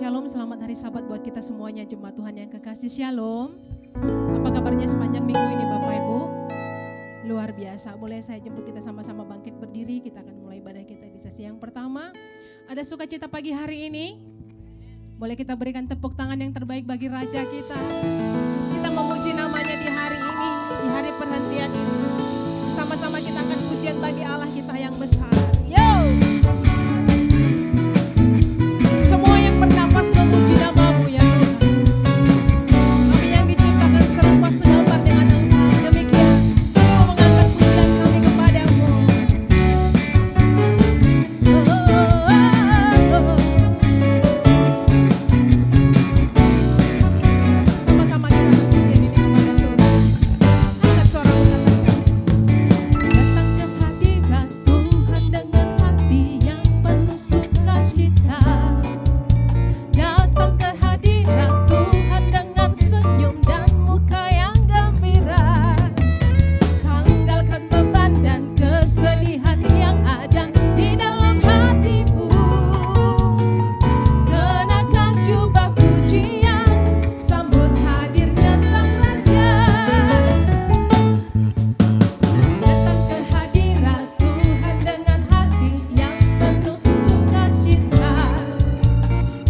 Shalom, selamat hari Sabat buat kita semuanya, jemaat Tuhan yang kekasih. Shalom. Apa kabarnya sepanjang minggu ini Bapak Ibu? Luar biasa. Boleh saya jemput kita sama-sama bangkit berdiri. Kita akan mulai ibadah kita di sesi yang pertama. Ada sukacita pagi hari ini? Boleh kita berikan tepuk tangan yang terbaik bagi Raja kita. Kita memuji namanya di hari ini, di hari perhentian ini. Sama-sama kita akan pujian bagi Allah kita yang besar. Yo! Semua yang bernapas memuji namamu ya Tuhan. Kami yang diciptakan serupa segambar dengan Engkau. Demikian kami mau mengangkat pujian kami kepadamu. Sama-sama kita pujian ini kepada Tuhan. Angkat suaramu katakan. Datang ke hadirat Tuhan dengan hati yang penuh sukacita. Datang ke hadirat Tuhan dengan senyum dan muka yang gembira. Tanggalkan beban dan kesedihan yang ada di dalam hatimu. Kenakan jubah pujian, sambut hadirnya Sang Raja. Datang ke hadirat Tuhan dengan hati yang penuh sukacita.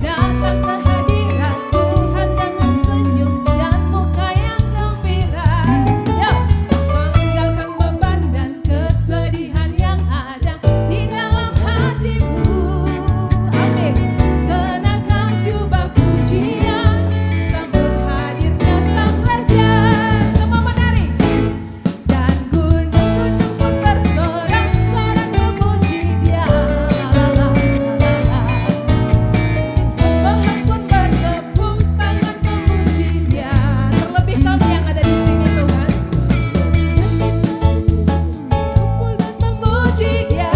Datang ke hadirat Tuhan dengan senyum dan muka yang gembira. Yo, tanggalkan beban dan kesedihan yang ada di dalam hatimu. Amin. Kenakan jubah pujian, sambut hadirnya Sang Raja. Semua menari. Dan gunung-gunung pun bersorak-sorak memuji Dia. Pohon pun bertepuk tangan memuji Dia. Terlebih kami yang ada di sini Tuhan. Kumpul dan memuji Dia.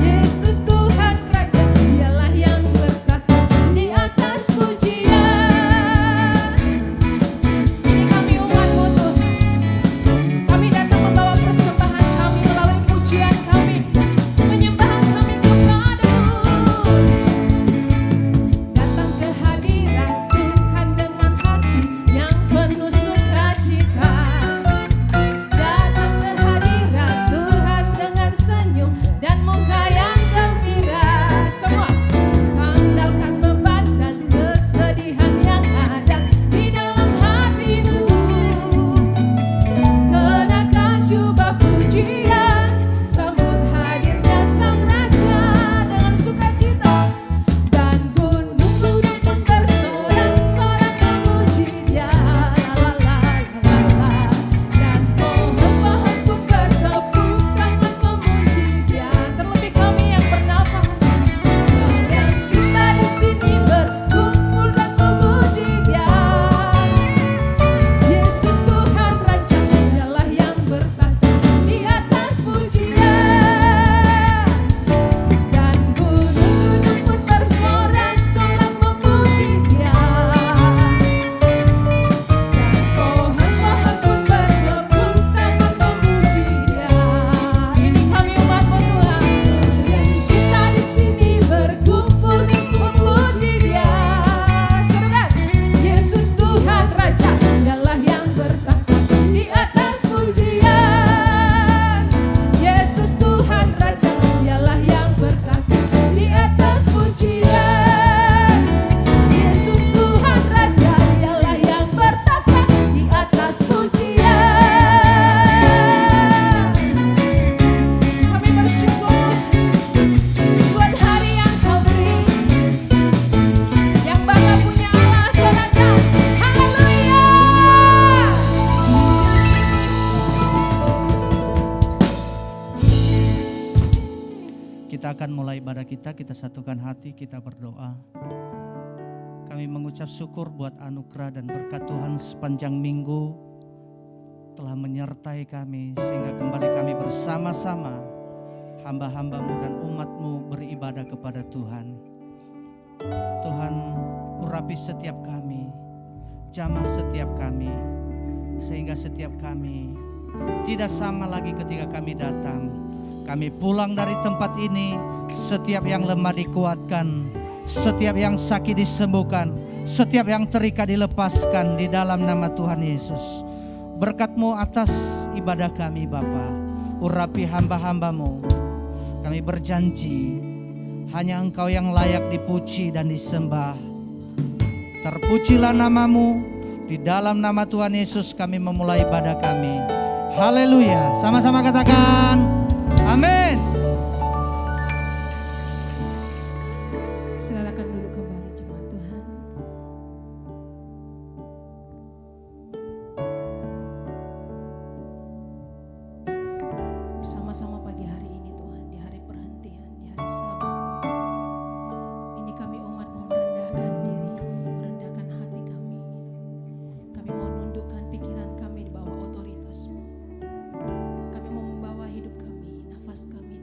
Yesus Tuhan Raja, Dialah yang berkata di atas pujian. Ini kami umat-Mu Tuhan. Kami datang membawa persembahan kami melalui pujian kami, penyembahan kami kepadamu. Datang ke hadirat Tuhan dengan hati yang penuh sukacita. Datang ke hadirat Tuhan dengan senyum dan muka yang gembira. Semua tanggalkan beban dan kesedihan yang ada di dalam hatimu. Kenakan jubah pujian, sambut hadirnya Sang Raja dengan sukacita. Dan gunung-gunung pun bersorak-sorak memuji Dia. Dan pohon-pohon pun bertepuk tangan memuji Dia. Terlebih kami yang bernafas, sekalian kita di sini berkumpul dan memuji Dia. Yesus Tuhan Raja, Dialah yang bertata di atas pujian. Dan gunung-gunung pun bersorak-sorak memuji Dia. Dan pohon-pohon pun bertepuk tangan memuji Dia. Ini kami umat-Mu Tuhan, sekalian kita di sini berkumpul dan memuji Dia. Saudara, Yesus Tuhan Raja, Dialah yang bertata di atas pujian. Yesus Tuhan Raja, Dialah yang bertata di atas pujian. Yesus Tuhan Raja, Dialah yang bertata di atas pujian. Kami bersyukur buat hari yang Kau beri. Yang bangga punya Allah, saudara. Haleluya. Kita akan mulai ibadah kita satukan hati, kita berdoa. Kami mengucap syukur buat anugerah dan berkat Tuhan sepanjang minggu telah menyertai kami sehingga kembali kami bersama-sama hamba-hamba-Mu dan umat-Mu beribadah kepada Tuhan. Tuhan, urapi setiap kami, jamah setiap kami, sehingga setiap kami tidak sama lagi ketika kami datang. Kami pulang dari tempat ini, setiap yang lemah dikuatkan, Setiap yang sakit disembuhkan, setiap yang terikat dilepaskan di dalam nama Tuhan Yesus. Berkat-Mu atas ibadah kami Bapa. Urapi hamba-hamba-Mu. Kami berjanji hanya Engkau yang layak dipuji dan disembah. Terpujilah nama-Mu. Di dalam nama Tuhan Yesus kami memulai ibadah kami. Haleluya. Sama-sama katakan amin. Silakan duduk kembali jemaat Tuhan. Bersama-sama pagi hari ini Tuhan, di hari perhentian, di hari Sabat. Ini kami umat-Mu merendahkan diri, merendahkan hati kami. Kami mau nundukkan pikiran kami di bawah otoritas-Mu. Kami mau membawa hidup kami, nafas kami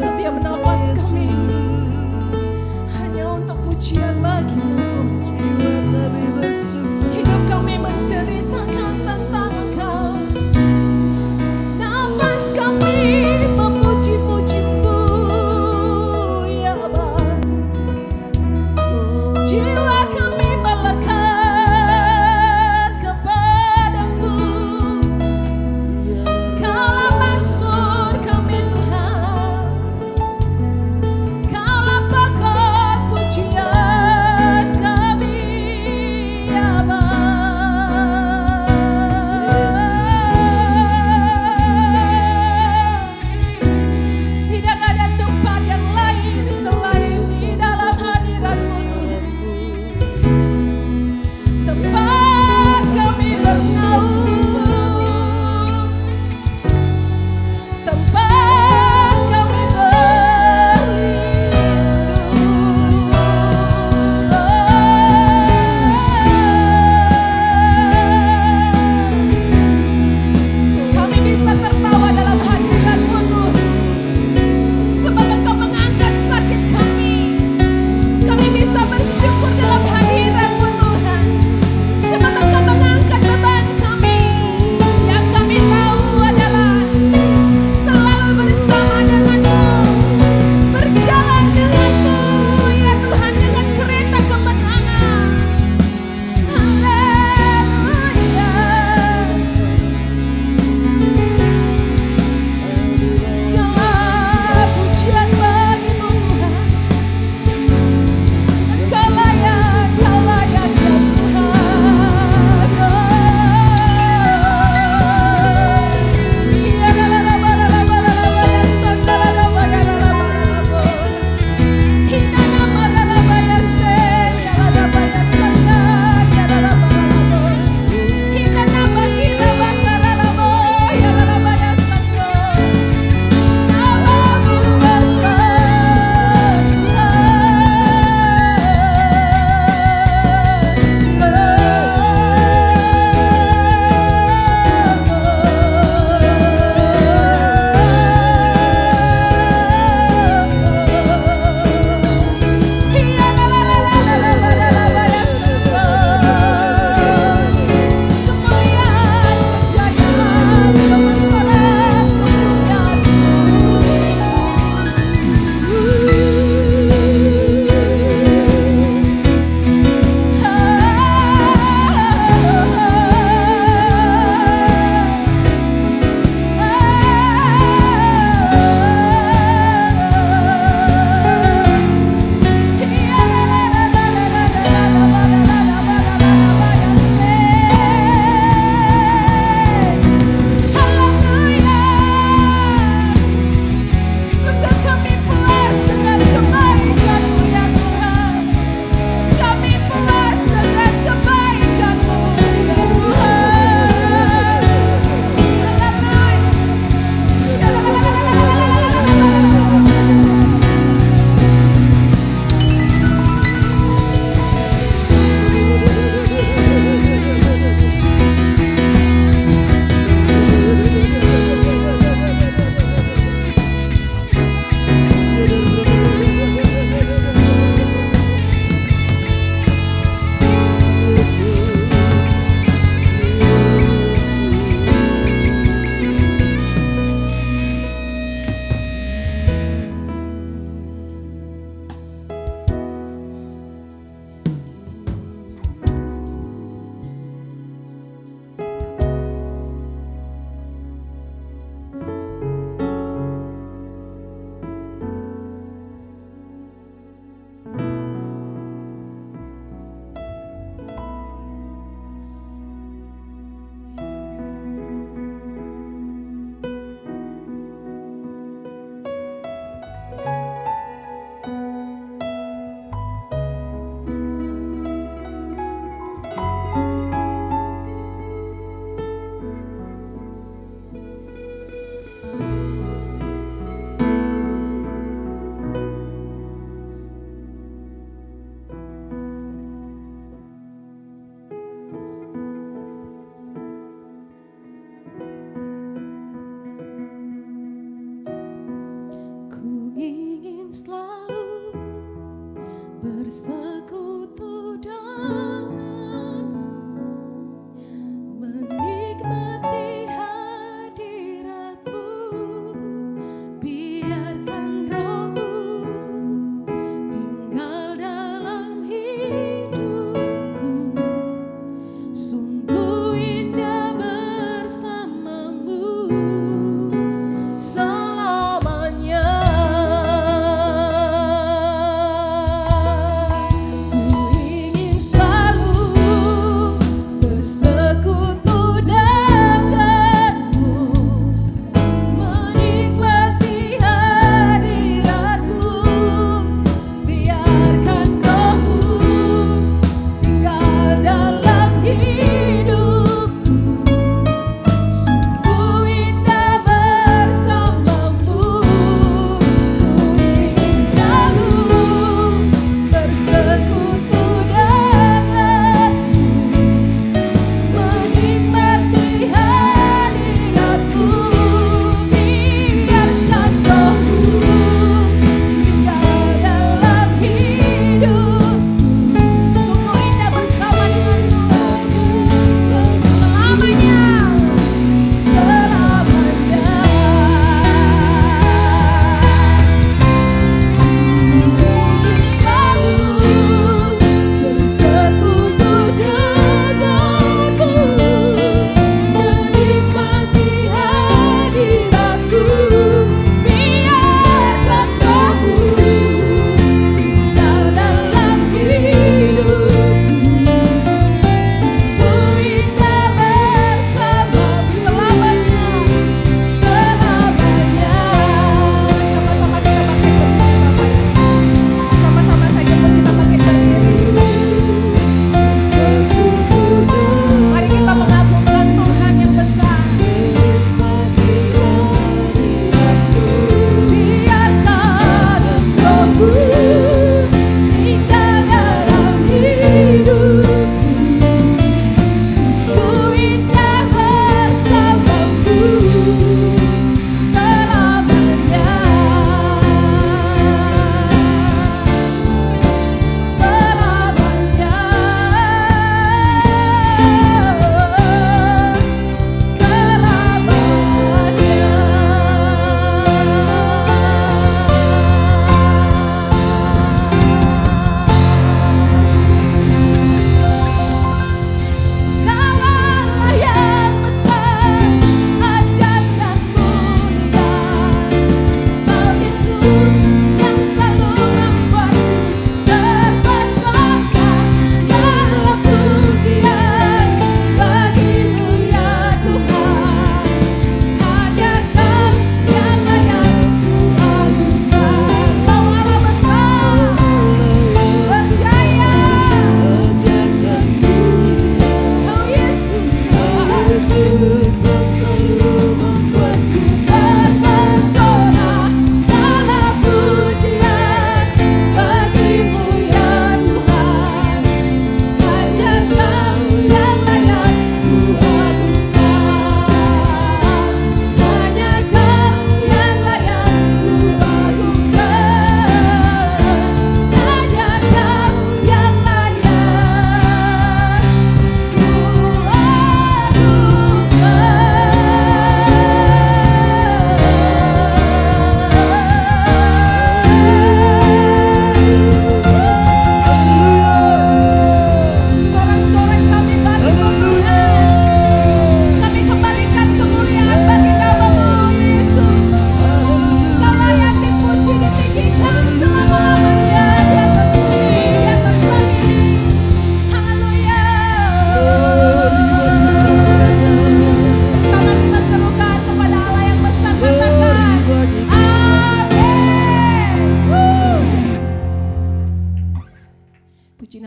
setiap nafas kami hanya untuk pujian bagi-Mu. Hidup kami menceritakan tentang Engkau. Nafas kami memuji-muji-Mu, ya Bapa. Jiwa kami melekat kepadamu. Kaulah mazmur kami Tuhan.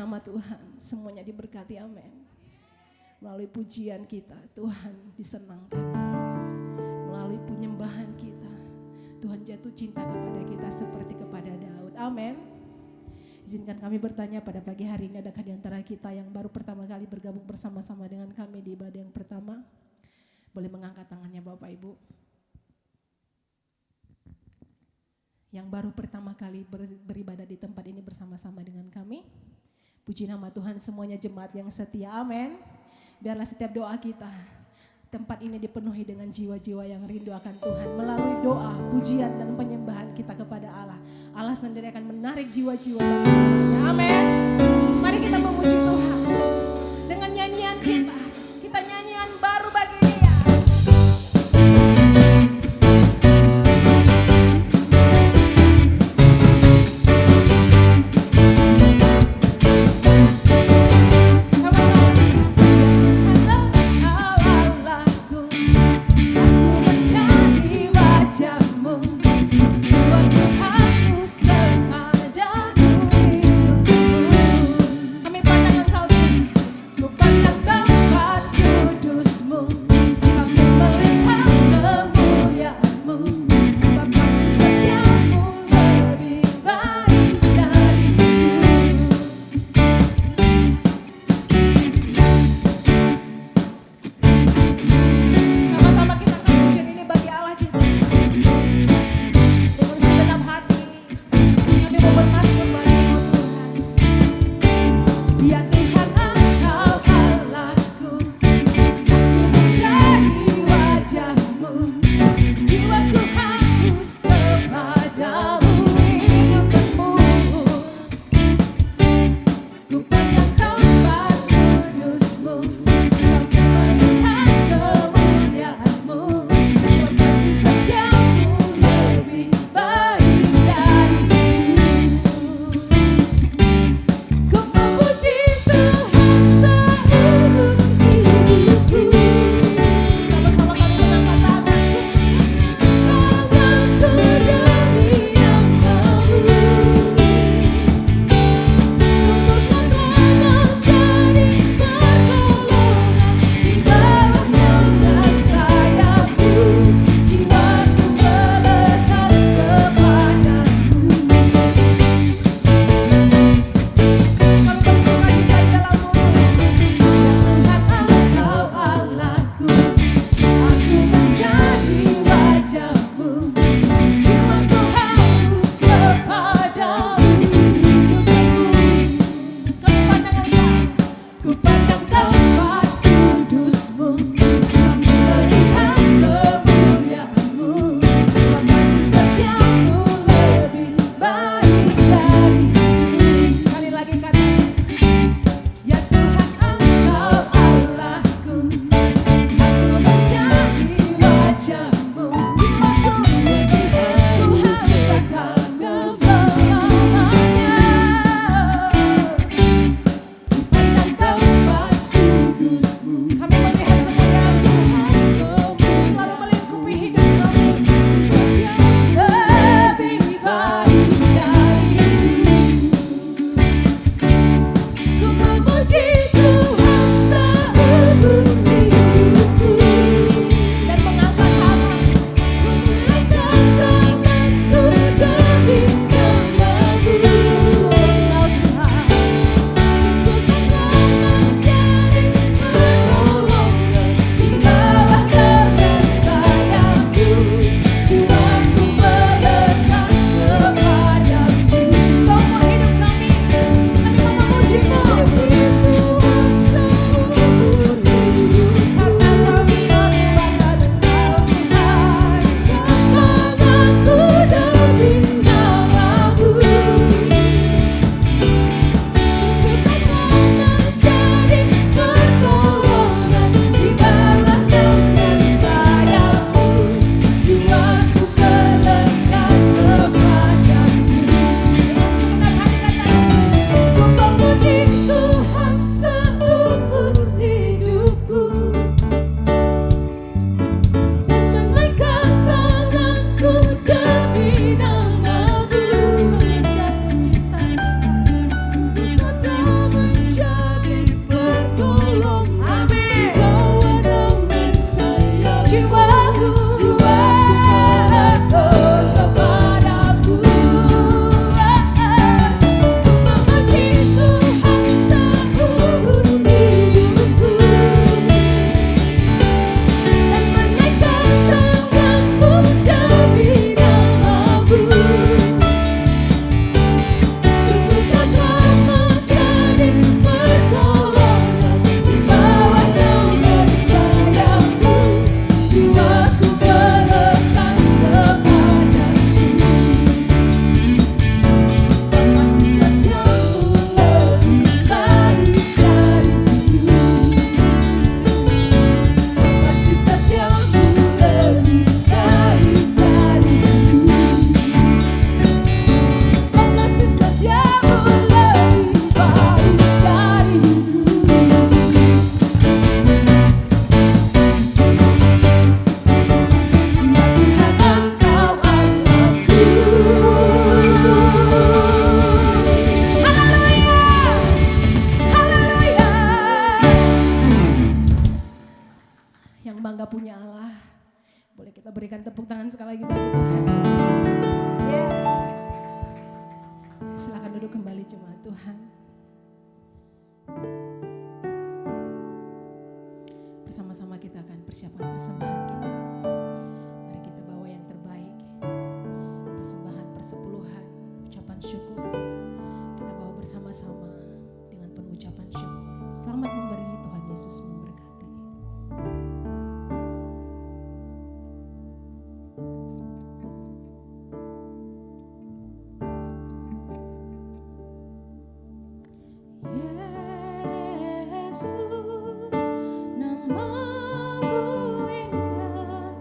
nama Tuhan, semuanya diberkati, amin. Melalui pujian kita, Tuhan disenangkan. Melalui penyembahan kita, Tuhan jatuh cinta kepada kita seperti kepada Daud, amin. Izinkan kami bertanya pada pagi hari ini, adakah di antara kita yang baru pertama kali bergabung bersama-sama dengan kami di ibadah yang pertama? Boleh mengangkat tangannya Bapak Ibu. Yang baru pertama kali beribadah di tempat ini bersama-sama dengan kami. Puji nama Tuhan, semuanya jemaat yang setia, amin. Biarlah setiap doa kita, tempat ini dipenuhi dengan jiwa-jiwa yang rindu akan Tuhan. Melalui doa, pujian dan penyembahan kita kepada Allah, Allah sendiri akan menarik jiwa-jiwa bagi namanya, amin. Mari kita memuji Tuhan dengan nyanyian kita. Kita nyanyian baru bagi Dia. Jiwaku hapus kepadamu rinduku. duduk kembali jemaat Tuhan. Bersama-sama kita akan persiapkan persembahan kita. Mari kita bawa yang terbaik. Persembahan persepuluhan, ucapan syukur. Kita bawa bersama-sama dengan penuh ucapan syukur. Selamat memberi, Tuhan Yesus memberkati. Yesus, namamu indah,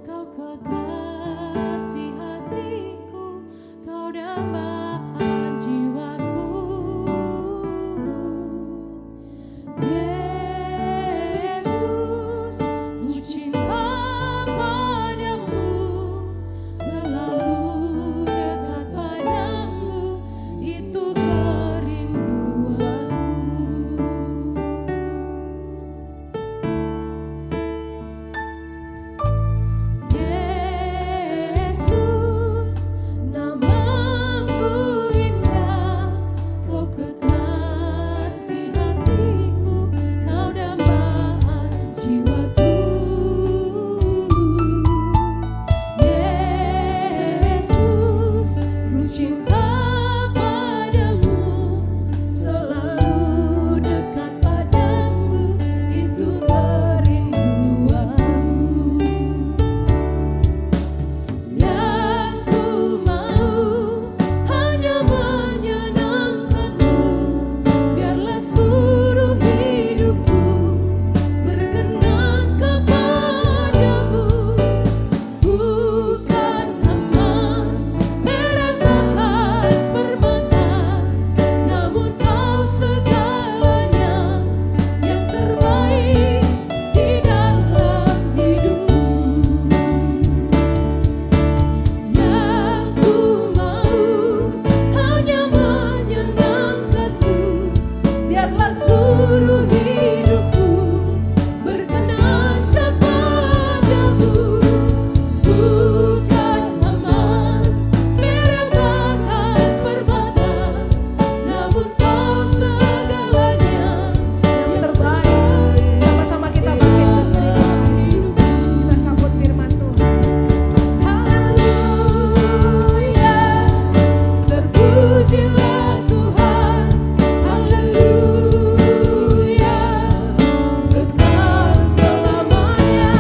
kau kekasih hatiku, kau dambaan jiwaku. Yesus, ku cinta padamu, selalu dekat padamu, itu kerinduanku. Yesus, namamu indah, kau kekasih hatiku, kau dambaan jiwaku. Yesus, ku cinta padamu, selalu dekat padamu, itu kerinduanku. Yang ku mau hanya menyenangkanmu, biarlah seluruh hidupku berkenan kepadamu. Bukan emas, perak, bahkan permata, namun kau segalanya yang terbaik di dalam hidupku. Yang ku mau hanya menyenangkanmu, biarlah seluruh hidupku berkenan kepadamu. Bukan emas, perak, bahkan permata, namun kau segalanya yang terbaik. Sama-sama kita bangkit berdiri. Kita sambut firman Tuhan. Haleluya, terpujilah Tuhan. Haleluya, kekal selamanya.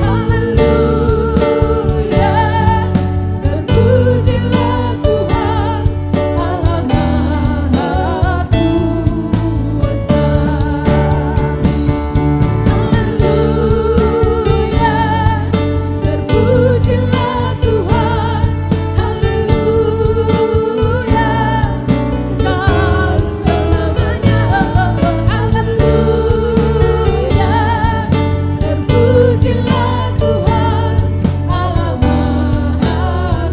Haleluya, terpujilah Tuhan, Allah Maha Kuasa. Haleluya, terpujilah Tuhan. Haleluya, kekal selamanya. Haleluya, terpujilah Tuhan, Allah Maha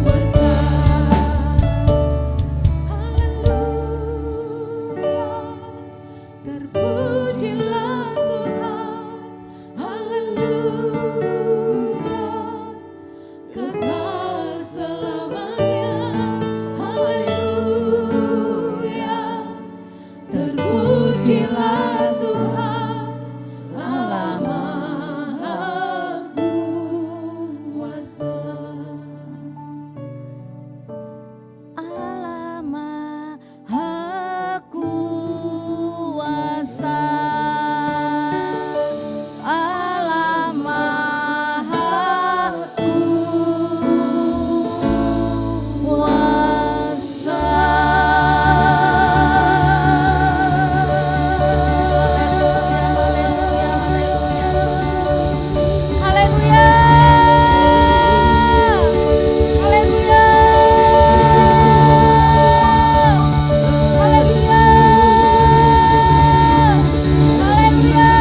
Kuasa. Haleluya, terpujilah Tuhan. Haleluya, kekal selamanya. Haleluya, terpujilah Tuhan, Allah Maha Kuasa. Allah Maha Kuasa, Allah Maha Kuasa. Haleluya, haleluya, haleluya, haleluya,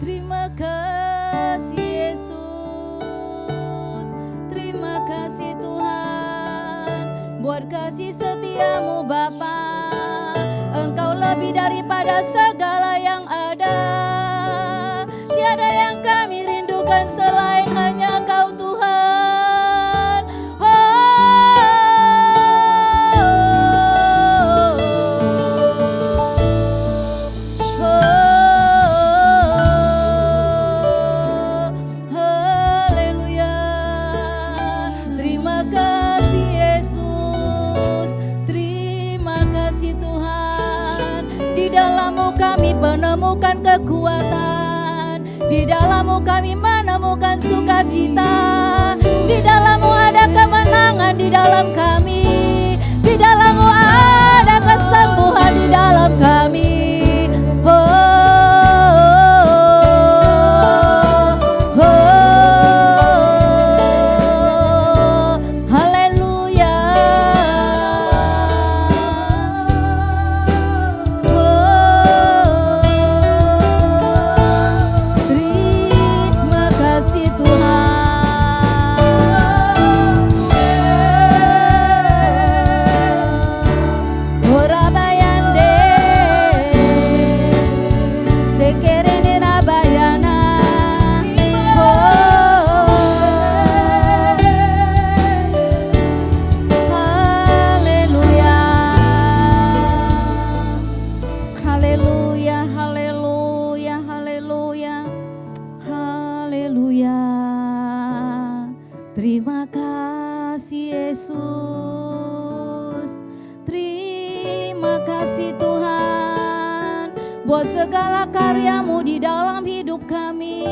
Terima kasih. kasih Yesus. Terima kasih Tuhan buat kasih setiamu Bapa. Engkau lebih daripada segala yang ada. Tiada yang kami rindukan selain hanya Kau Tuhan. Haleluya. Terima kasih Yesus. Terima kasih Tuhan. Di dalam-Mu kami menemukan kekuatan. Di dalam-Mu kami menemukan sukacita. Di dalam-Mu ada kemenangan di dalam kami. Di dalam-Mu ada kesembuhan di dalam kami. Haleluya. Terima kasih Tuhan. Ora bayande, sekerene rabayana. Haleluya. Haleluya, haleluya, haleluya. Haleluya. Terima kasih Yesus. Terima kasih Tuhan buat segala karya-Mu di dalam hidup kami.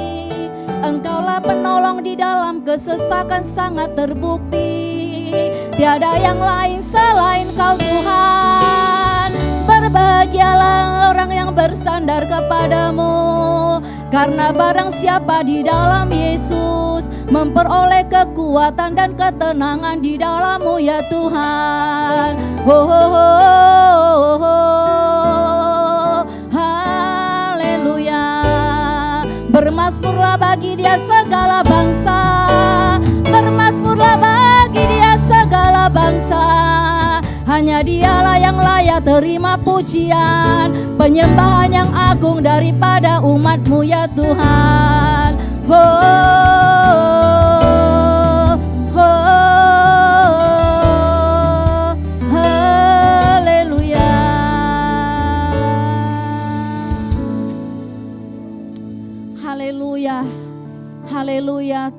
Engkaulah penolong di dalam kesesakan sangat terbukti. Tiada yang lain selain Kau Tuhan. Berbahagialah orang yang bersandar kepadamu. Karena barang siapa di dalam Yesus memperoleh kekuatan dan ketenangan di dalam-Mu ya Tuhan. Haleluya. Bermasmurlah bagi Dia segala bangsa. Bermasmurlah bagi Dia segala bangsa. Hanya Dialah yang layak terima pujian, penyembahan yang agung daripada umat-Mu ya Tuhan. Haleluya. Haleluya. Haleluya.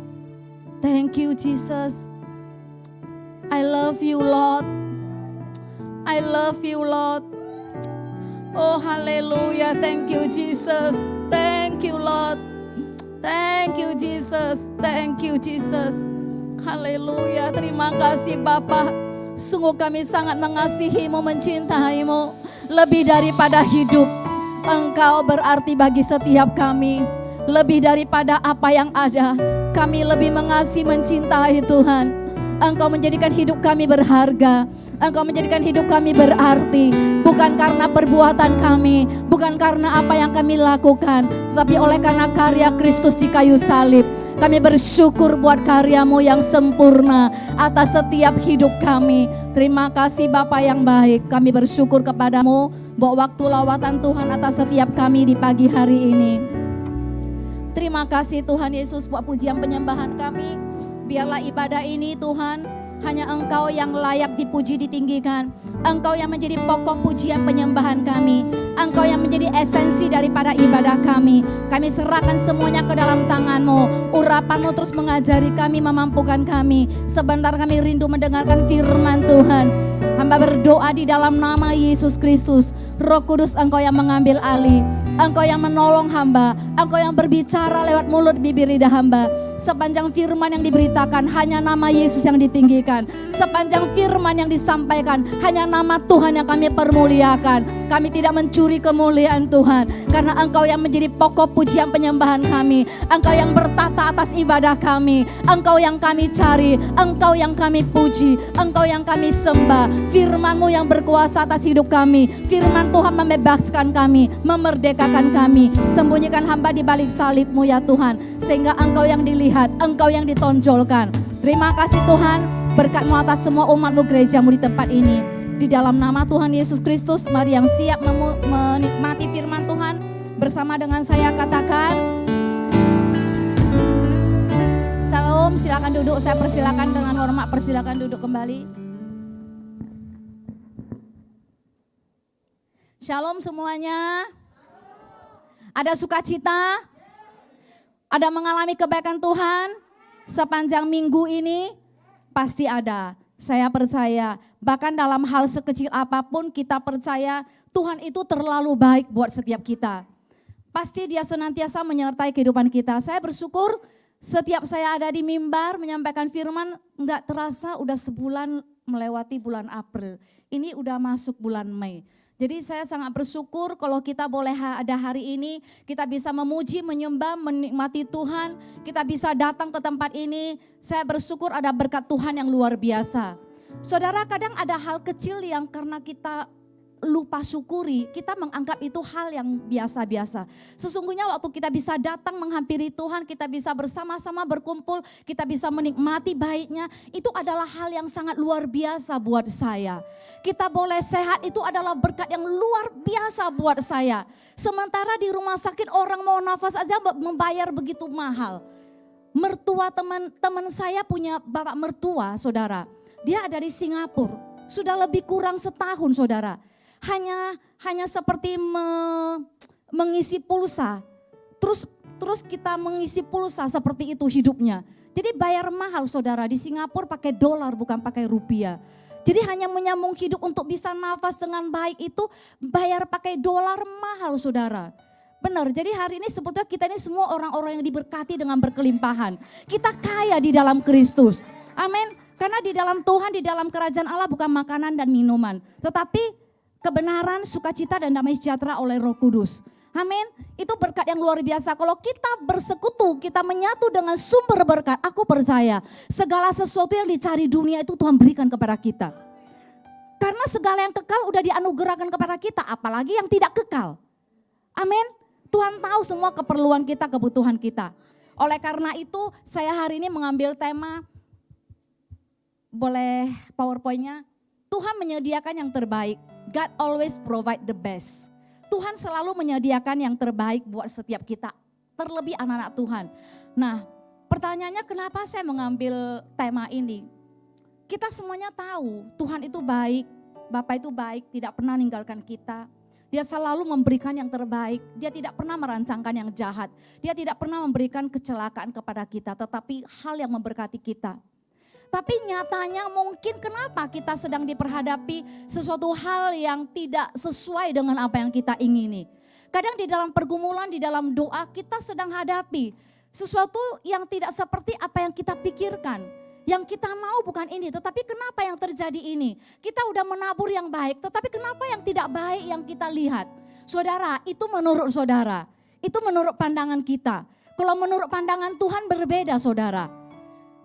Thank you Jesus. I love you Lord. I love you Lord. Oh haleluya. Thank you Jesus. Thank you Lord. Thank you Jesus. Thank you Jesus. Haleluya. Terima kasih Bapa. Sungguh kami sangat mengasihi-Mu, mencintai-Mu. Lebih daripada hidup, Engkau berarti bagi setiap kami. Lebih daripada apa yang ada, kami lebih mengasihi, mencintai Tuhan. Engkau menjadikan hidup kami berharga. Engkau menjadikan hidup kami berarti. Bukan karena perbuatan kami, bukan karena apa yang kami lakukan, tetapi oleh karena karya Kristus di kayu salib. Kami bersyukur buat karya-Mu yang sempurna atas setiap hidup kami. Terima kasih Bapa yang baik. Kami bersyukur kepadamu buat waktu lawatan Tuhan atas setiap kami di pagi hari ini. Terima kasih Tuhan Yesus buat pujian penyembahan kami. Biarlah ibadah ini Tuhan, hanya Engkau yang layak dipuji, ditinggikan. Engkau yang menjadi pokok pujian penyembahan kami. Engkau yang menjadi esensi daripada ibadah kami. Kami serahkan semuanya ke dalam tangan-Mu. Urapan-Mu terus mengajari kami, memampukan kami. Sebentar kami rindu mendengarkan firman Tuhan. Hamba berdoa di dalam nama Yesus Kristus. Roh Kudus, Engkau yang mengambil alih. Engkau yang menolong hamba. Engkau yang berbicara lewat mulut bibir lidah hamba. Sepanjang firman yang diberitakan, hanya nama Yesus yang ditinggikan. Sepanjang firman yang disampaikan, hanya nama Tuhan yang kami permuliakan. Kami tidak mencuri kemuliaan Tuhan, karena Engkau yang menjadi pokok pujian penyembahan kami. Engkau yang bertata atas ibadah kami. Engkau yang kami cari, Engkau yang kami puji, Engkau yang kami sembah. Firman-Mu yang berkuasa atas hidup kami. Firman Tuhan membebaskan kami, memerdekakan kami. Sembunyikan hamba hamba di balik salib-Mu ya Tuhan. Sehingga Engkau yang dilihat, Engkau yang ditonjolkan. Terima kasih Tuhan, berkat-Mu atas semua umat-Mu, gereja-Mu di tempat ini. Di dalam nama Tuhan Yesus Kristus, mari yang siap menikmati firman Tuhan bersama dengan saya katakan Shalom. Silakan duduk, saya persilakan dengan hormat, persilakan duduk kembali. Shalom semuanya. Ada sukacita? Ada mengalami kebaikan Tuhan sepanjang minggu ini? Pasti ada. Saya percaya, bahkan dalam hal sekecil apapun kita percaya Tuhan itu terlalu baik buat setiap kita. Pasti Dia senantiasa menyertai kehidupan kita. Saya bersyukur setiap saya ada di mimbar menyampaikan firman, enggak terasa udah sebulan melewati bulan April. Ini udah masuk bulan Mei. Jadi saya sangat bersyukur kalau kita boleh ada hari ini, kita bisa memuji, menyembah, menikmati Tuhan, kita bisa datang ke tempat ini. Saya bersyukur ada berkat Tuhan yang luar biasa. Saudara, kadang ada hal kecil yang karena kita lupa syukuri, kita menganggap itu hal yang biasa-biasa. Sesungguhnya waktu kita bisa datang menghampiri Tuhan, kita bisa bersama-sama berkumpul, kita bisa menikmati baiknya, itu adalah hal yang sangat luar biasa buat saya. Kita boleh sehat, itu adalah berkat yang luar biasa buat saya. Sementara di rumah sakit orang mau nafas aja membayar begitu mahal. Mertua teman saya punya bapak mertua, saudara. Dia ada di Singapura, sudah lebih kurang setahun, saudara. Hanya seperti mengisi pulsa, terus kita mengisi pulsa seperti itu hidupnya. Jadi bayar mahal saudara, di Singapura pakai dolar bukan pakai rupiah. Jadi hanya menyambung hidup untuk bisa nafas dengan baik itu bayar pakai dolar mahal saudara. Benar, jadi hari ini sebetulnya kita ini semua orang-orang yang diberkati dengan berkelimpahan. Kita kaya di dalam Kristus, amin. Karena di dalam Tuhan, di dalam kerajaan Allah bukan makanan dan minuman, tetapi kebenaran, sukacita dan damai sejahtera oleh Roh Kudus. Amin. Itu berkat yang luar biasa. Kalau kita bersekutu, kita menyatu dengan sumber berkat, aku percaya segala sesuatu yang dicari dunia itu Tuhan berikan kepada kita. Karena segala yang kekal udah dianugerahkan kepada kita, apalagi yang tidak kekal. Amin. Tuhan tahu semua keperluan kita, kebutuhan kita. Oleh karena itu saya hari ini mengambil tema, boleh PowerPoint-nya, Tuhan menyediakan yang terbaik. God always provide the best. Tuhan selalu menyediakan yang terbaik buat setiap kita, terlebih anak-anak Tuhan. Nah, pertanyaannya kenapa saya mengambil tema ini? Kita semuanya tahu Tuhan itu baik, Bapa itu baik, tidak pernah meninggalkan kita. Dia selalu memberikan yang terbaik, Dia tidak pernah merancangkan yang jahat. Dia tidak pernah memberikan kecelakaan kepada kita, tetapi hal yang memberkati kita. Tapi nyatanya mungkin kenapa kita sedang diperhadapi sesuatu hal yang tidak sesuai dengan apa yang kita ingini. Kadang di dalam pergumulan, di dalam doa kita sedang hadapi sesuatu yang tidak seperti apa yang kita pikirkan. Yang kita mau bukan ini, tetapi kenapa yang terjadi ini? Kita udah menabur yang baik, tetapi kenapa yang tidak baik yang kita lihat? Saudara, itu menurut saudara, itu menurut pandangan kita. Kalau menurut pandangan Tuhan berbeda saudara.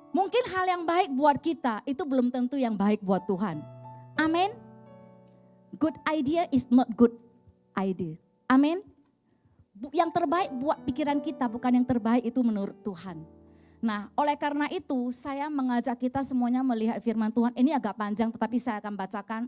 Mungkin hal yang baik buat kita itu belum tentu yang baik buat Tuhan. Amin. Good idea is not good idea. Amin. Yang terbaik buat pikiran kita bukan yang terbaik itu menurut Tuhan. Nah, oleh karena itu saya mengajak kita semuanya melihat firman Tuhan. Ini agak panjang tetapi saya akan bacakan.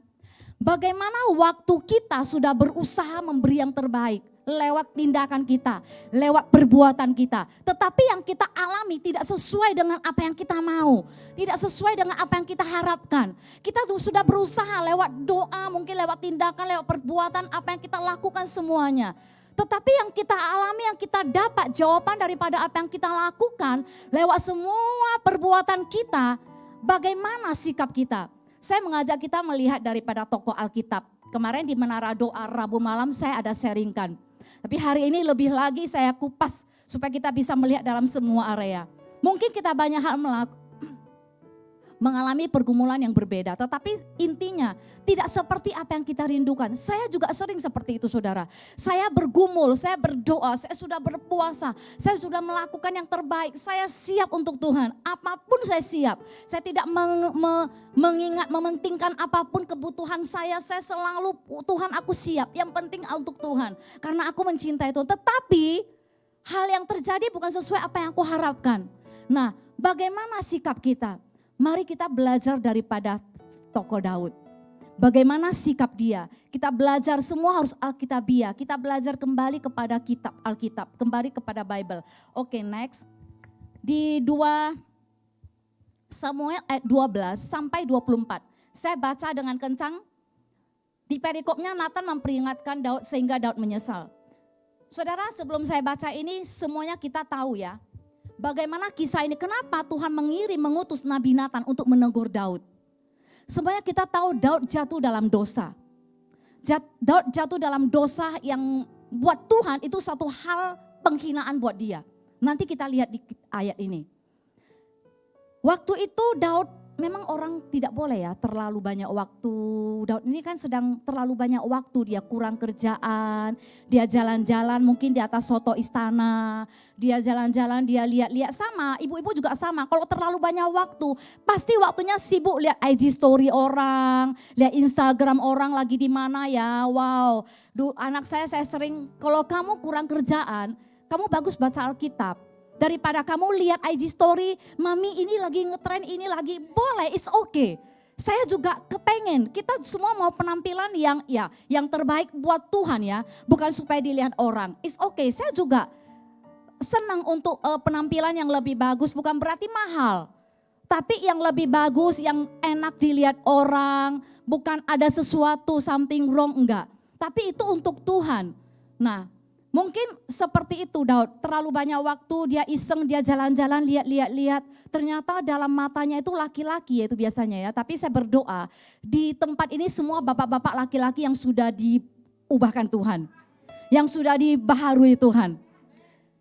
Bagaimana waktu kita sudah berusaha memberi yang terbaik lewat tindakan kita, lewat perbuatan kita. Tetapi yang kita alami tidak sesuai dengan apa yang kita mau. Tidak sesuai dengan apa yang kita harapkan. Kita sudah berusaha lewat doa, mungkin lewat tindakan, lewat perbuatan, apa yang kita lakukan semuanya. Tetapi yang kita alami, yang kita dapat jawaban daripada apa yang kita lakukan lewat semua perbuatan kita, bagaimana sikap kita? Saya mengajak kita melihat daripada tokoh Alkitab. Kemarin di Menara Doa Rabu malam saya ada sharingkan. Tapi hari ini lebih lagi saya kupas supaya kita bisa melihat dalam semua area. Mungkin kita banyak hal mengalami pergumulan yang berbeda. Tetapi intinya tidak seperti apa yang kita rindukan. Saya juga sering seperti itu saudara. Saya bergumul, saya berdoa, saya sudah berpuasa. Saya sudah melakukan yang terbaik. Saya siap untuk Tuhan. Apapun saya siap. Saya tidak mengingat, mementingkan apapun kebutuhan saya. Saya selalu Tuhan aku siap. Yang penting untuk Tuhan. Karena aku mencintai Tuhan. Tetapi Hal yang terjadi bukan sesuai apa yang aku harapkan. Nah, bagaimana sikap kita? Mari kita belajar daripada tokoh Daud. Bagaimana sikap dia? Kita belajar semua harus Alkitabiah. Kita belajar kembali kepada kitab Alkitab, kembali kepada Bible. Oke, next. Di 2 Samuel ayat 12 sampai 24. Saya baca dengan kencang. Di perikopnya Nathan memperingatkan Daud sehingga Daud menyesal. Saudara, sebelum saya baca ini semuanya kita tahu ya. Bagaimana kisah ini, kenapa Tuhan mengutus Nabi Nathan untuk menegur Daud. Semuanya kita tahu Daud jatuh dalam dosa. Daud jatuh dalam dosa yang buat Tuhan itu satu hal penghinaan buat dia. Nanti kita lihat di ayat ini. Waktu itu Daud memang orang tidak boleh ya terlalu banyak waktu. Daud ini kan sedang terlalu banyak waktu, dia kurang kerjaan, dia jalan-jalan mungkin di atas soto istana, dia jalan-jalan, dia lihat-lihat, sama, ibu-ibu juga sama. Kalau terlalu banyak waktu, pasti waktunya sibuk lihat IG story orang, lihat Instagram orang lagi di mana ya. Wow, anak saya sering, kalau kamu kurang kerjaan, kamu bagus baca Alkitab. Daripada kamu lihat IG story, mami ini lagi ngetren, ini lagi, boleh, it's okay. Saya juga kepengen, kita semua mau penampilan yang terbaik buat Tuhan ya. Bukan supaya dilihat orang, it's okay. Saya juga senang untuk penampilan yang lebih bagus, bukan berarti mahal. Tapi yang lebih bagus, yang enak dilihat orang, bukan ada sesuatu, something wrong, enggak. Tapi itu untuk Tuhan. Nah, mungkin seperti itu Daud, terlalu banyak waktu, dia iseng, dia jalan-jalan, lihat. Ternyata dalam matanya itu laki-laki ya itu biasanya ya. Tapi saya berdoa di tempat ini semua bapak-bapak laki-laki yang sudah diubahkan Tuhan. Yang sudah dibaharui Tuhan.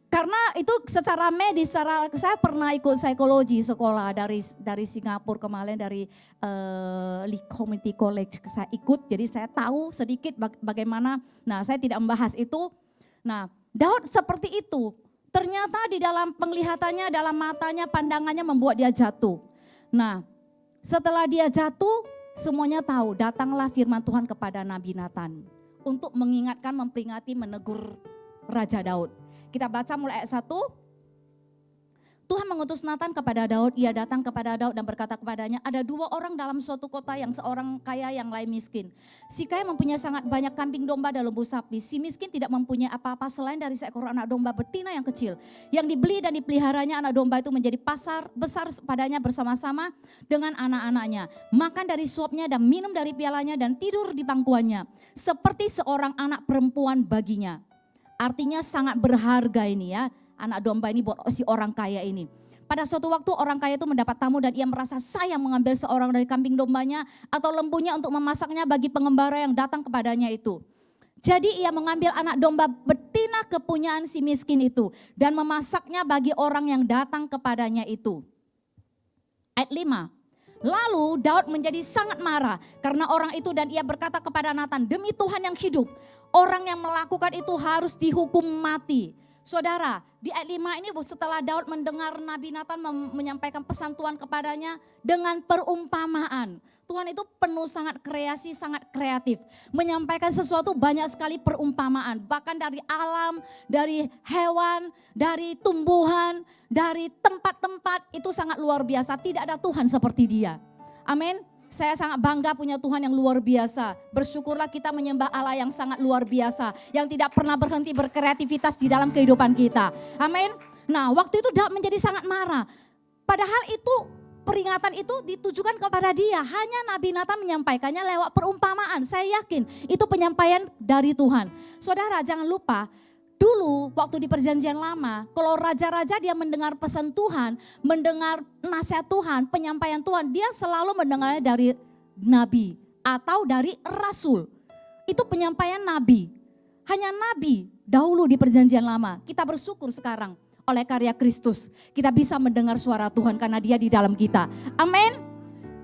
Karena itu secara medis, saya pernah ikut psikologi sekolah dari Singapura kemarin, dari Lee Community College saya ikut. Jadi saya tahu sedikit bagaimana, nah saya tidak membahas itu. Nah, Daud seperti itu. Ternyata di dalam penglihatannya, dalam matanya, pandangannya membuat dia jatuh. Nah, setelah dia jatuh, semuanya tahu, datanglah firman Tuhan kepada Nabi Nathan untuk mengingatkan, memperingati, menegur Raja Daud. Kita baca mulai ayat 1. Tuhan mengutus Nathan kepada Daud, ia datang kepada Daud dan berkata kepadanya, ada 2 orang dalam suatu kota, yang seorang kaya, yang lain miskin. Si kaya mempunyai sangat banyak kambing domba dan lembu sapi. Si miskin tidak mempunyai apa-apa selain dari seekor anak domba betina yang kecil. Yang dibeli dan dipeliharanya anak domba itu menjadi pasar besar padanya bersama-sama dengan anak-anaknya. Makan dari suapnya dan minum dari pialanya dan tidur di pangkuannya. Seperti seorang anak perempuan baginya. Artinya sangat berharga ini ya. Anak domba ini buat si orang kaya ini. Pada suatu waktu orang kaya itu mendapat tamu dan ia merasa sayang mengambil seorang dari kambing dombanya atau lembunya untuk memasaknya bagi pengembara yang datang kepadanya itu. Jadi ia mengambil anak domba betina kepunyaan si miskin itu dan memasaknya bagi orang yang datang kepadanya itu. Ayat 5. Lalu Daud menjadi sangat marah karena orang itu dan ia berkata kepada Nathan, demi Tuhan yang hidup, orang yang melakukan itu harus dihukum mati. Saudara, di ayat 5 ini setelah Daud mendengar Nabi Nathan menyampaikan pesan Tuhan kepadanya dengan perumpamaan. Tuhan itu penuh sangat kreasi, sangat kreatif. Menyampaikan sesuatu banyak sekali perumpamaan. Bahkan dari alam, dari hewan, dari tumbuhan, dari tempat-tempat itu sangat luar biasa. Tidak ada Tuhan seperti dia. Amin. Saya sangat bangga punya Tuhan yang luar biasa. Bersyukurlah kita menyembah Allah yang sangat luar biasa. Yang tidak pernah berhenti berkreativitas di dalam kehidupan kita. Amin. Nah, waktu itu Daud menjadi sangat marah. Padahal itu peringatan itu ditujukan kepada dia. Hanya Nabi Nathan menyampaikannya lewat perumpamaan. Saya yakin itu penyampaian dari Tuhan. Saudara, jangan lupa. Dulu waktu di perjanjian lama, kalau raja-raja dia mendengar pesan Tuhan, mendengar nasihat Tuhan, penyampaian Tuhan, dia selalu mendengarnya dari nabi atau dari rasul. Itu penyampaian nabi. Hanya nabi dahulu di perjanjian lama. Kita bersyukur sekarang oleh karya Kristus. Kita bisa mendengar suara Tuhan karena dia di dalam kita. Amin.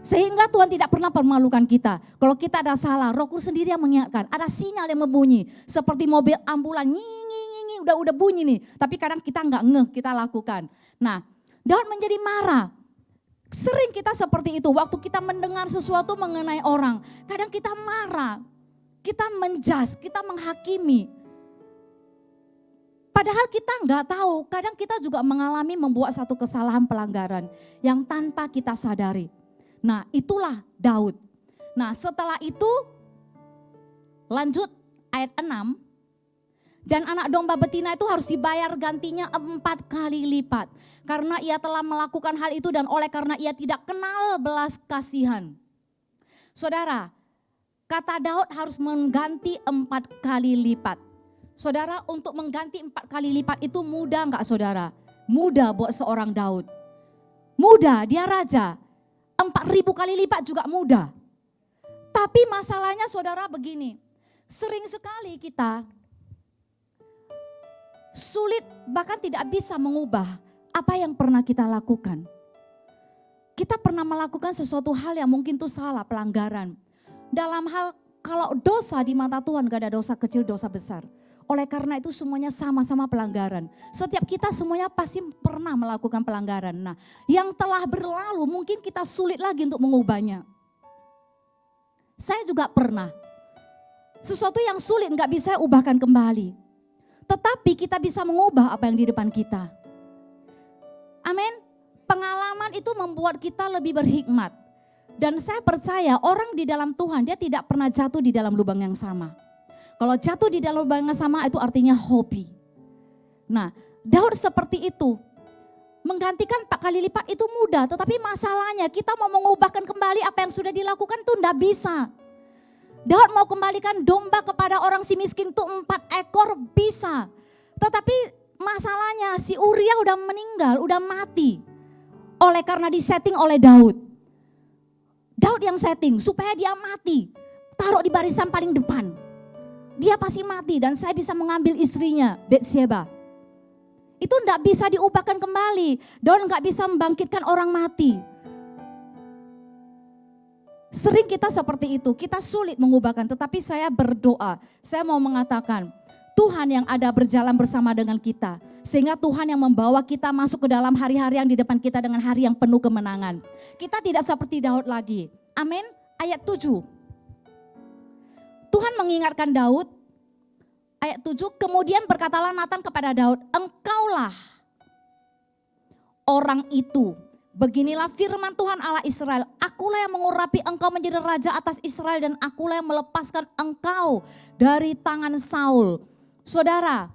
Sehingga Tuhan tidak pernah permalukan kita. Kalau kita ada salah, Roh Kudus sendiri yang mengingatkan. Ada sinyal yang membunyi. Seperti mobil ambulan, nging, udah bunyi nih. Tapi kadang kita nggak ngeh, kita lakukan. Nah, Daud menjadi marah. Sering kita seperti itu. Waktu kita mendengar sesuatu mengenai orang. Kadang kita marah. Kita menjudge, kita menghakimi. Padahal kita nggak tahu, kadang kita juga mengalami membuat satu kesalahan pelanggaran yang tanpa kita sadari. Nah itulah Daud. Nah setelah itu lanjut ayat 6. Dan anak domba betina itu harus dibayar gantinya 4 kali lipat. Karena ia telah melakukan hal itu dan oleh karena ia tidak kenal belas kasihan. Saudara, kata Daud harus mengganti 4 kali lipat. Saudara, untuk mengganti 4 kali lipat itu mudah enggak saudara? Mudah buat seorang Daud. Mudah, dia raja. 4.000 kali lipat juga mudah. Tapi masalahnya saudara begini, sering sekali kita sulit bahkan tidak bisa mengubah apa yang pernah kita lakukan. Kita pernah melakukan sesuatu hal yang mungkin itu salah, pelanggaran. Dalam hal kalau dosa di mata Tuhan gak ada dosa kecil, dosa besar. Oleh karena itu semuanya sama-sama pelanggaran. Setiap kita semuanya pasti pernah melakukan pelanggaran. Nah, yang telah berlalu mungkin kita sulit lagi untuk mengubahnya. Saya juga pernah. Sesuatu yang sulit gak bisa ubahkan kembali. Tetapi kita bisa mengubah apa yang di depan kita. Amin. Pengalaman itu membuat kita lebih berhikmat. Dan saya percaya orang di dalam Tuhan dia tidak pernah jatuh di dalam lubang yang sama. Kalau jatuh di dalam lubang yang sama itu artinya hobi. Nah, Daud seperti itu. Menggantikan 4 kali lipat itu mudah, tetapi masalahnya kita mau mengubahkan kembali apa yang sudah dilakukan itu tidak bisa. Daud mau kembalikan domba kepada orang si miskin itu 4 ekor bisa. Tetapi masalahnya si Uria udah meninggal, udah mati. Oleh karena disetting oleh Daud. Daud yang setting supaya dia mati. Taruh di barisan paling depan. Dia pasti mati dan saya bisa mengambil istrinya, Betsheba. Itu tidak bisa diubahkan kembali. Daud nggak bisa membangkitkan orang mati. Sering kita seperti itu, kita sulit mengubahkan. Tetapi saya berdoa, saya mau mengatakan Tuhan yang ada berjalan bersama dengan kita. Sehingga Tuhan yang membawa kita masuk ke dalam hari-hari yang di depan kita dengan hari yang penuh kemenangan. Kita tidak seperti Daud lagi. Amin. Ayat 7. Tuhan mengingatkan Daud, ayat 7, kemudian berkatalah Natan kepada Daud, engkaulah orang itu. Beginilah firman Tuhan Allah Israel, akulah yang mengurapi engkau menjadi raja atas Israel dan akulah yang melepaskan engkau dari tangan Saul. Saudara,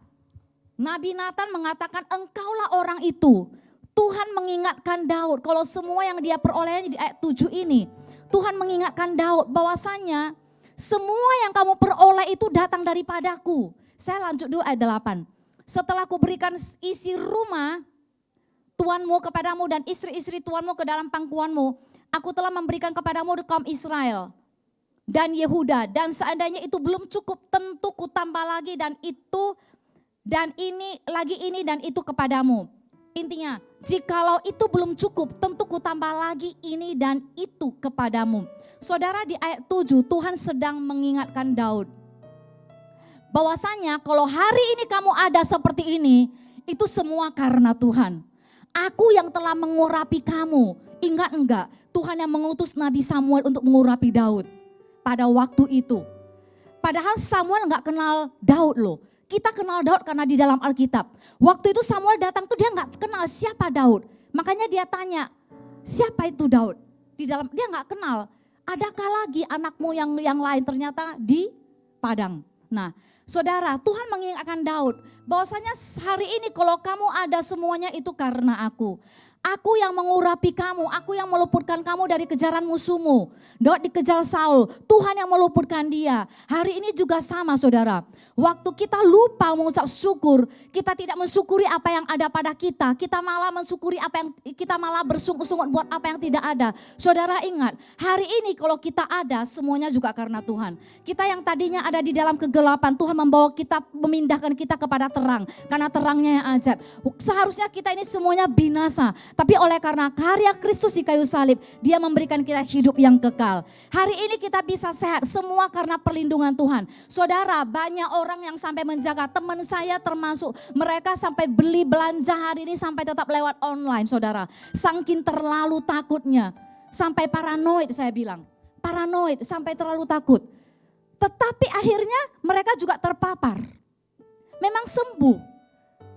Nabi Natan mengatakan engkaulah orang itu. Tuhan mengingatkan Daud, kalau semua yang dia peroleh di ayat 7 ini, Tuhan mengingatkan Daud bahwasanya semua yang kamu peroleh itu datang daripadaku. Saya lanjut dulu ayat 8. Setelah ku berikan isi rumah tuanmu kepadamu dan istri-istri tuanmu ke dalam pangkuanmu, aku telah memberikan kepadamu kaum Israel dan Yehuda. Dan seandainya itu belum cukup, tentu ku tambah lagi dan itu dan ini lagi ini dan itu kepadamu. Intinya, jikalau itu belum cukup, tentu ku tambah lagi ini dan itu kepadamu. Saudara, di ayat 7 Tuhan sedang mengingatkan Daud bahwasanya kalau hari ini kamu ada seperti ini, itu semua karena Tuhan. Aku yang telah mengurapi kamu. Ingat enggak, Tuhan yang mengutus Nabi Samuel untuk mengurapi Daud pada waktu itu. Padahal Samuel enggak kenal Daud loh. Kita kenal Daud karena di dalam Alkitab. Waktu itu Samuel datang tuh dia enggak kenal siapa Daud. Makanya dia tanya, siapa itu Daud? Di dalam dia enggak kenal. Adakah lagi anakmu yang lain? Ternyata di padang. Nah, saudara, Tuhan mengingatkan Daud bahwasanya hari ini kalau kamu ada semuanya itu karena aku. Aku yang mengurapi kamu, aku yang meluputkan kamu dari kejaran musuhmu. Daud dikejar Saul, Tuhan yang meluputkan dia. Hari ini juga sama saudara. Waktu kita lupa mengucap syukur, kita tidak mensyukuri apa yang ada pada kita. Kita malah mensyukuri apa yang kita malah bersungut-sungut buat apa yang tidak ada. Saudara ingat, hari ini kalau kita ada semuanya juga karena Tuhan. Kita yang tadinya ada di dalam kegelapan, Tuhan membawa kita, memindahkan kita kepada terang. Karena terangnya yang ajaib. Seharusnya kita ini semuanya binasa. Tapi oleh karena karya Kristus di kayu salib, dia memberikan kita hidup yang kekal. Hari ini kita bisa sehat semua karena perlindungan Tuhan. Saudara, banyak orang yang sampai menjaga, teman saya termasuk, mereka sampai beli belanja hari ini sampai tetap lewat online saudara. Saking terlalu takutnya, sampai paranoid saya bilang. Paranoid, sampai terlalu takut. Tetapi akhirnya mereka juga terpapar. Memang sembuh.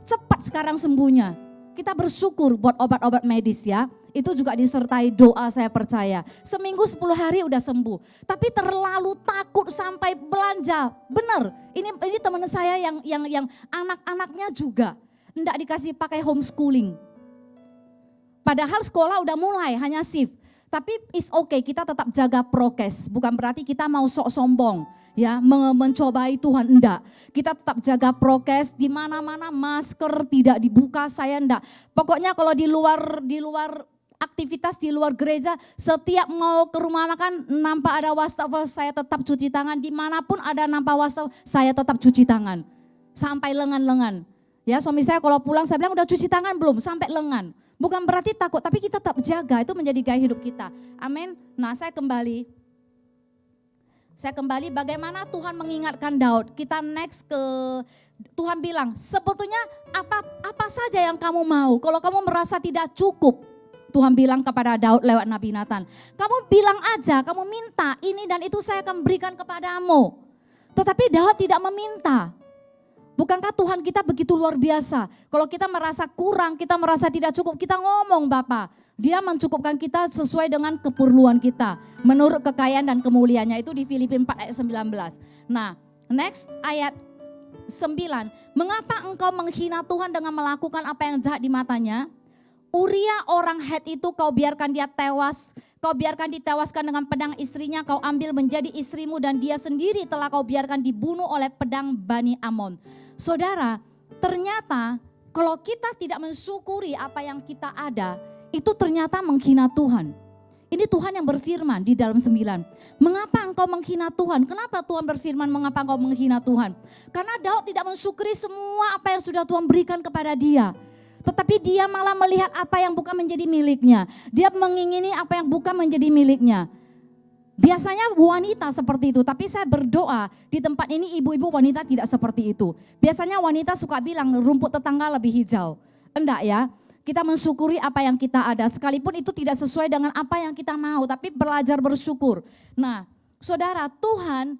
cepat sekarang sembuhnya. Kita bersyukur buat obat-obat medis ya. Itu juga disertai doa, saya percaya. Seminggu 10 hari udah sembuh. Tapi terlalu takut sampai belanja. Bener, ini teman saya yang anak-anaknya juga enggak dikasih pakai homeschooling. Padahal sekolah udah mulai, hanya shift. Tapi it's okay, kita tetap jaga prokes. Bukan berarti kita mau sok sombong, ya, mencobai Tuhan, enggak. Kita tetap jaga prokes, di mana-mana masker tidak dibuka, saya enggak. Pokoknya kalau di luar aktivitas di luar gereja, setiap mau ke rumah makan nampak ada wastafel, saya tetap cuci tangan. Dimanapun ada nampak wastafel, saya tetap cuci tangan. Sampai lengan-lengan. Ya, suami saya kalau pulang saya bilang udah cuci tangan belum? Sampai lengan. Bukan berarti takut, tapi kita tetap jaga, itu menjadi gaya hidup kita. Amin. Nah, saya kembali bagaimana Tuhan mengingatkan Daud. Kita next ke Tuhan bilang, sebetulnya apa saja yang kamu mau. Kalau kamu merasa tidak cukup, Tuhan bilang kepada Daud lewat Nabi Nathan, kamu bilang aja, kamu minta ini dan itu saya akan berikan kepadamu. Tetapi Daud tidak meminta. Bukankah Tuhan kita begitu luar biasa? Kalau kita merasa kurang, kita merasa tidak cukup, kita ngomong Bapa. Dia mencukupkan kita sesuai dengan keperluan kita. Menurut kekayaan dan kemuliaannya, itu di Filipi 4 ayat 19. Nah, next ayat 9. Mengapa engkau menghina Tuhan dengan melakukan apa yang jahat di matanya? Uria orang Het itu kau biarkan dia tewas, kau biarkan ditewaskan dengan pedang istrinya, kau ambil menjadi istrimu dan dia sendiri telah kau biarkan dibunuh oleh pedang Bani Amon. Saudara, ternyata kalau kita tidak mensyukuri apa yang kita ada, itu ternyata menghina Tuhan. Ini Tuhan yang berfirman di dalam 9. Mengapa engkau menghina Tuhan? Kenapa Tuhan berfirman mengapa engkau menghina Tuhan? Karena Daud tidak mensyukuri semua apa yang sudah Tuhan berikan kepada dia. Tetapi dia malah melihat apa yang bukan menjadi miliknya. Dia mengingini apa yang bukan menjadi miliknya. Biasanya wanita seperti itu, tapi saya berdoa di tempat ini ibu-ibu wanita tidak seperti itu. Biasanya wanita suka bilang rumput tetangga lebih hijau. Enggak ya, kita mensyukuri apa yang kita ada. Sekalipun itu tidak sesuai dengan apa yang kita mau, tapi belajar bersyukur. Nah, saudara, Tuhan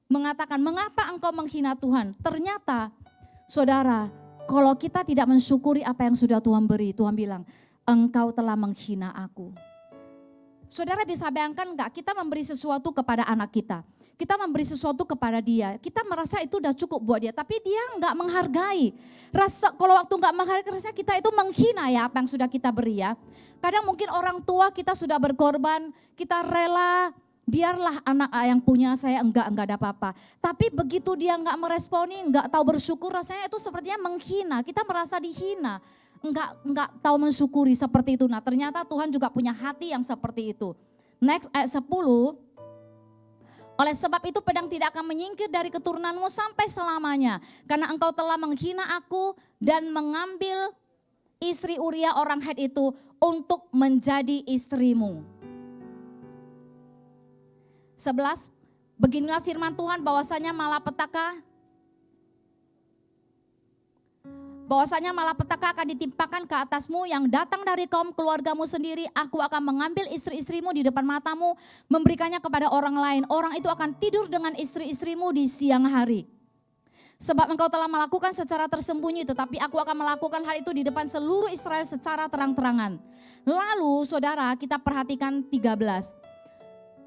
mengatakan mengapa engkau menghina Tuhan? Ternyata, saudara, kalau kita tidak mensyukuri apa yang sudah Tuhan beri, Tuhan bilang, engkau telah menghina aku. Saudara bisa bayangkan enggak, kita memberi sesuatu kepada anak kita. Kita memberi sesuatu kepada dia, kita merasa itu udah cukup buat dia, tapi dia enggak menghargai. Kalau waktu enggak menghargai, rasanya kita itu menghina ya apa yang sudah kita beri ya. Kadang mungkin orang tua kita sudah berkorban, kita rela, biarlah anak yang punya saya enggak ada apa-apa. Tapi begitu dia enggak meresponi, enggak tahu bersyukur, rasanya itu sepertinya menghina. Kita merasa dihina, enggak tahu mensyukuri seperti itu. Nah, ternyata Tuhan juga punya hati yang seperti itu. Next ayat 10. Oleh sebab itu pedang tidak akan menyingkir dari keturunanmu sampai selamanya. Karena engkau telah menghina aku dan mengambil istri Uria orang Het itu untuk menjadi istrimu. 11, beginilah firman Tuhan bahwasanya malapetaka akan ditimpakan ke atasmu yang datang dari kaum keluargamu sendiri. Aku akan mengambil istri-istrimu di depan matamu, memberikannya kepada orang lain. Orang itu akan tidur dengan istri-istrimu di siang hari. Sebab engkau telah melakukan secara tersembunyi, tetapi aku akan melakukan hal itu di depan seluruh Israel secara terang-terangan. Lalu saudara, kita perhatikan 13.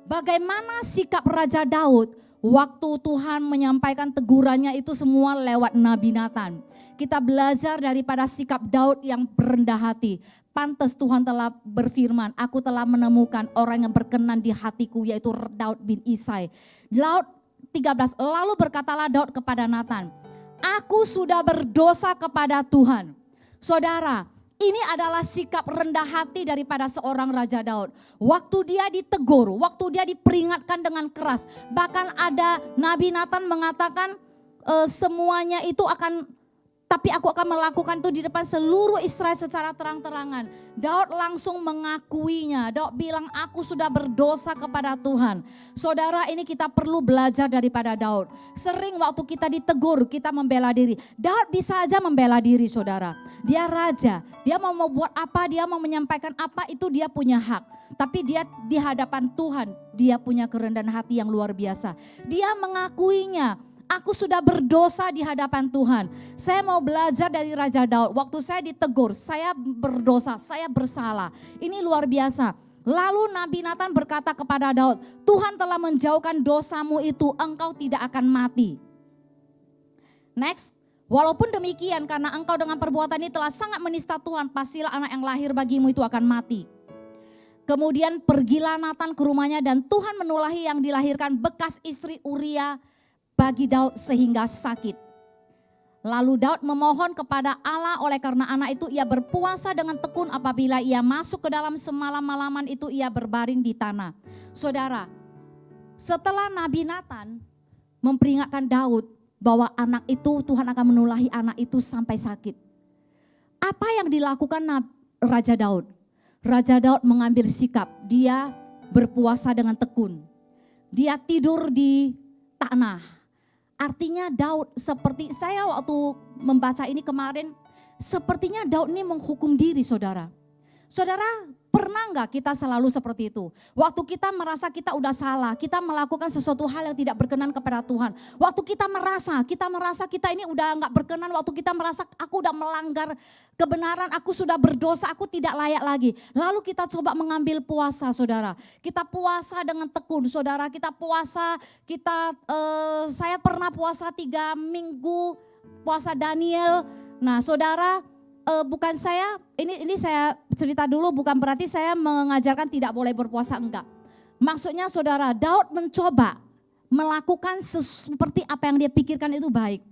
Bagaimana sikap Raja Daud waktu Tuhan menyampaikan tegurannya itu semua lewat Nabi Nathan. Kita belajar daripada sikap Daud yang berendah hati. Pantas Tuhan telah berfirman, aku telah menemukan orang yang berkenan di hatiku, yaitu Daud bin Isai. Daud 13, lalu berkatalah Daud kepada Nathan, aku sudah berdosa kepada Tuhan. Saudara, ini adalah sikap rendah hati daripada seorang Raja Daud. Waktu dia ditegur, waktu dia diperingatkan dengan keras. Bahkan ada Nabi Nathan mengatakan semuanya itu tapi aku akan melakukan itu di depan seluruh Israel secara terang-terangan. Daud langsung mengakuinya. Daud bilang aku sudah berdosa kepada Tuhan. Saudara, ini kita perlu belajar daripada Daud. Sering waktu kita ditegur kita membela diri. Daud bisa aja membela diri saudara. Dia raja, dia mau buat apa, dia mau menyampaikan apa, itu dia punya hak. Tapi dia di hadapan Tuhan, dia punya kerendahan hati yang luar biasa. Dia mengakuinya. Aku sudah berdosa di hadapan Tuhan. Saya mau belajar dari Raja Daud. Waktu saya ditegur, saya berdosa, saya bersalah. Ini luar biasa. Lalu Nabi Nathan berkata kepada Daud, Tuhan telah menjauhkan dosamu itu, engkau tidak akan mati. Next, walaupun demikian karena engkau dengan perbuatan ini telah sangat menista Tuhan, pastilah anak yang lahir bagimu itu akan mati. Kemudian pergilah Nathan ke rumahnya dan Tuhan menulahi yang dilahirkan bekas istri Uria bagi Daud sehingga sakit. Lalu Daud memohon kepada Allah oleh karena anak itu ia berpuasa dengan tekun apabila ia masuk ke dalam semalam-malaman itu ia berbaring di tanah. Saudara, setelah Nabi Nathan memperingatkan Daud bahwa anak itu Tuhan akan menulahi anak itu sampai sakit. Apa yang dilakukan Raja Daud? Raja Daud mengambil sikap, dia berpuasa dengan tekun. Dia tidur di tanah. Artinya Daud seperti saya waktu membaca ini kemarin, sepertinya Daud ini menghukum diri saudara. Saudara pernah enggak kita selalu seperti itu? Waktu kita merasa kita udah salah, kita melakukan sesuatu hal yang tidak berkenan kepada Tuhan. Waktu kita merasa kita ini udah enggak berkenan, waktu kita merasa aku udah melanggar kebenaran, aku sudah berdosa, aku tidak layak lagi. Lalu kita coba mengambil puasa saudara. Kita puasa dengan tekun saudara, kita puasa, saya pernah puasa 3 minggu, puasa Daniel. Nah saudara, bukan saya, ini saya cerita dulu, bukan berarti saya mengajarkan tidak boleh berpuasa, enggak. Maksudnya saudara, Daud mencoba melakukan seperti apa yang dia pikirkan itu baik.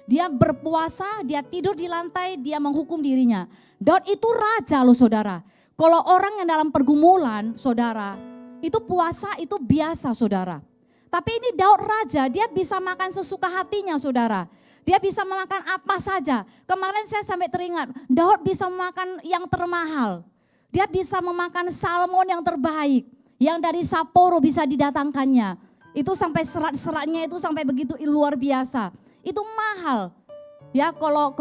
Dia berpuasa, dia tidur di lantai, dia menghukum dirinya. Daud itu raja loh saudara. Kalau orang yang dalam pergumulan saudara, itu puasa itu biasa saudara. Tapi ini Daud raja, dia bisa makan sesuka hatinya saudara. Dia bisa memakan apa saja. Kemarin saya sampai teringat, Daud bisa memakan yang termahal. Dia bisa memakan salmon yang terbaik. Yang dari Sapporo bisa didatangkannya. Itu sampai serat-seratnya itu sampai begitu luar biasa. Itu mahal. Ya kalau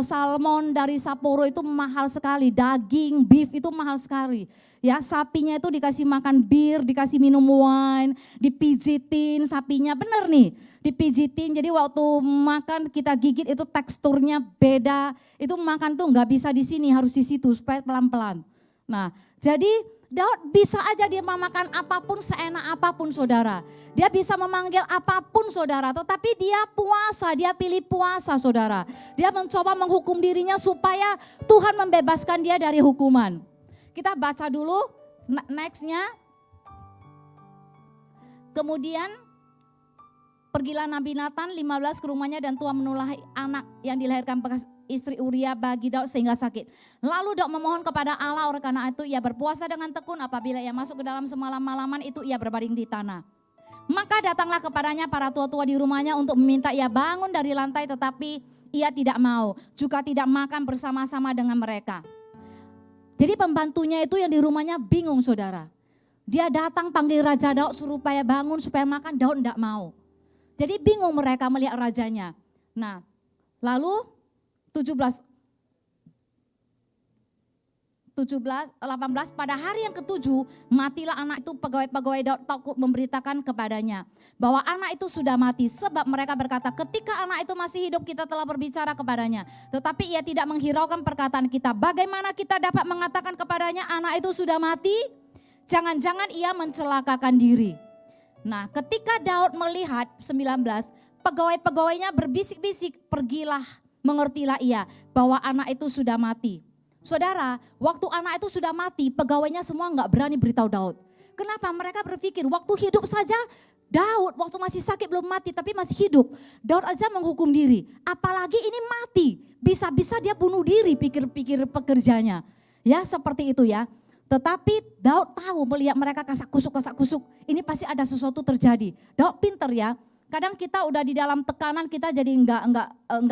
salmon dari Sapporo itu mahal sekali. Daging, beef itu mahal sekali. Ya sapinya itu dikasih makan bir, dikasih minum wine, dipijitin sapinya, bener nih. Dipijitin, jadi waktu makan kita gigit itu teksturnya beda. Itu makan tuh nggak bisa di sini, harus di situ supaya pelan-pelan. Nah, jadi Daud bisa aja dia memakan apapun seenak apapun saudara. Dia bisa memanggil apapun saudara, tetapi dia puasa, dia pilih puasa saudara. Dia mencoba menghukum dirinya supaya Tuhan membebaskan dia dari hukuman. Kita baca dulu nextnya. Kemudian pergilah Nabi Nathan 15 ke rumahnya dan Tuhan menulahi anak yang dilahirkan bekas istri Uria bagi Daud sehingga sakit. Lalu Daud memohon kepada Allah oleh karena itu ia berpuasa dengan tekun apabila ia masuk ke dalam semalam-malaman itu ia berbaring di tanah. Maka datanglah kepadanya para tua-tua di rumahnya untuk meminta ia bangun dari lantai tetapi ia tidak mau. Juga tidak makan bersama-sama dengan mereka. Jadi pembantunya itu yang di rumahnya bingung saudara. Dia datang panggil Raja Daud suruh supaya bangun, supaya makan, Daud tidak mau. Jadi bingung mereka melihat rajanya. Nah, lalu 18 pada hari yang ketujuh matilah anak itu, pegawai-pegawai Daud takut memberitakan kepadanya bahwa anak itu sudah mati, sebab mereka berkata ketika anak itu masih hidup kita telah berbicara kepadanya, tetapi ia tidak menghiraukan perkataan kita. Bagaimana kita dapat mengatakan kepadanya anak itu sudah mati? Jangan-jangan ia mencelakakan diri. Nah, ketika Daud melihat 19, pegawai-pegawainya berbisik-bisik, pergilah, mengertilah ia bahwa anak itu sudah mati. Saudara, waktu anak itu sudah mati, pegawainya semua enggak berani beritahu Daud. Kenapa? Mereka berpikir waktu hidup saja Daud, waktu masih sakit belum mati tapi masih hidup. Daud aja menghukum diri, apalagi ini mati. Bisa-bisa dia bunuh diri, pikir-pikir pekerjanya. Ya seperti itu ya. Tetapi Daud tahu melihat mereka kasak kusuk, ini pasti ada sesuatu terjadi. Daud pinter ya, kadang kita udah di dalam tekanan kita jadi enggak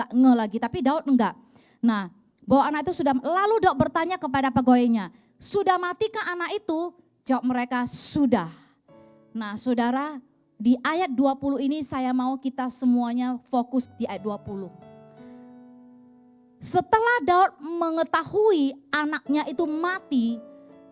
nge lagi, tapi Daud enggak. Nah, bahwa anak itu sudah, lalu Daud bertanya kepada pegawainya, sudah matikah anak itu? Jawab mereka, sudah. Nah saudara, di ayat 20 ini saya mau kita semuanya fokus di ayat 20. Setelah Daud mengetahui anaknya itu mati,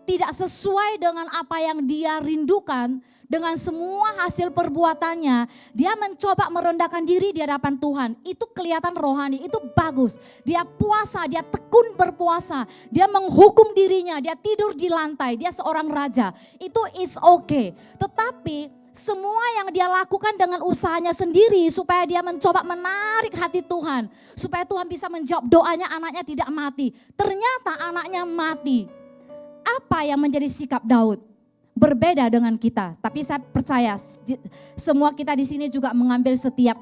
tidak sesuai dengan apa yang dia rindukan, dengan semua hasil perbuatannya, dia mencoba merendahkan diri di hadapan Tuhan. Itu kelihatan rohani, itu bagus. Dia puasa, dia tekun berpuasa, dia menghukum dirinya, dia tidur di lantai, dia seorang raja. Itu it's okay. Tetapi semua yang dia lakukan dengan usahanya sendiri supaya dia mencoba menarik hati Tuhan. Supaya Tuhan bisa menjawab doanya, anaknya tidak mati. Ternyata anaknya mati. Apa yang menjadi sikap Daud? Berbeda dengan kita, tapi saya percaya semua kita di sini juga mengambil setiap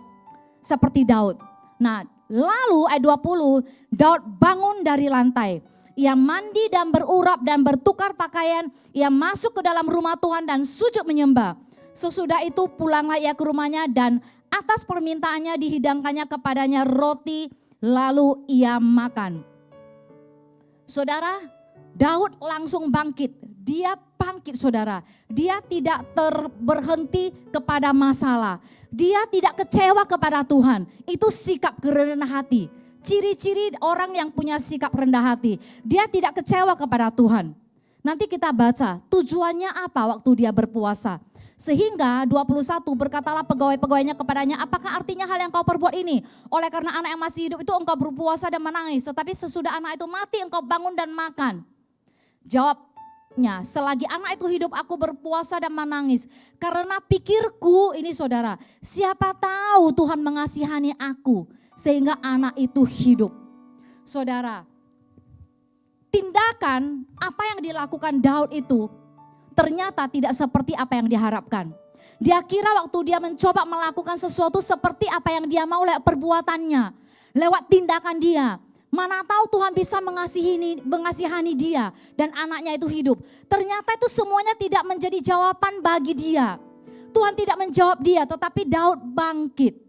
seperti Daud. Nah, lalu ayat 20, Daud bangun dari lantai. Ia mandi dan berurap dan bertukar pakaian. Ia masuk ke dalam rumah Tuhan dan sujud menyembah. Sesudah itu pulanglah ia ke rumahnya dan atas permintaannya dihidangkannya kepadanya roti, lalu ia makan. Saudara, Daud langsung bangkit. Dia bangkit saudara. Dia tidak berhenti kepada masalah. Dia tidak kecewa kepada Tuhan. Itu sikap kerendahan hati. Ciri-ciri orang yang punya sikap rendah hati. Dia tidak kecewa kepada Tuhan. Nanti kita baca tujuannya apa waktu dia berpuasa. Sehingga 21 berkatalah pegawai-pegawainya kepadanya, apakah artinya hal yang kau perbuat ini? Oleh karena anak yang masih hidup itu engkau berpuasa dan menangis. Tetapi sesudah anak itu mati engkau bangun dan makan. Jawabnya, selagi anak itu hidup aku berpuasa dan menangis. Karena pikirku ini saudara, siapa tahu Tuhan mengasihani aku sehingga anak itu hidup. Saudara, tindakan apa yang dilakukan Daud itu ternyata tidak seperti apa yang diharapkan. Dia kira waktu dia mencoba melakukan sesuatu seperti apa yang dia mau lewat perbuatannya, lewat tindakan dia. Mana tahu Tuhan bisa mengasihani dia dan anaknya itu hidup. Ternyata itu semuanya tidak menjadi jawaban bagi dia. Tuhan tidak menjawab dia, tetapi Daud bangkit.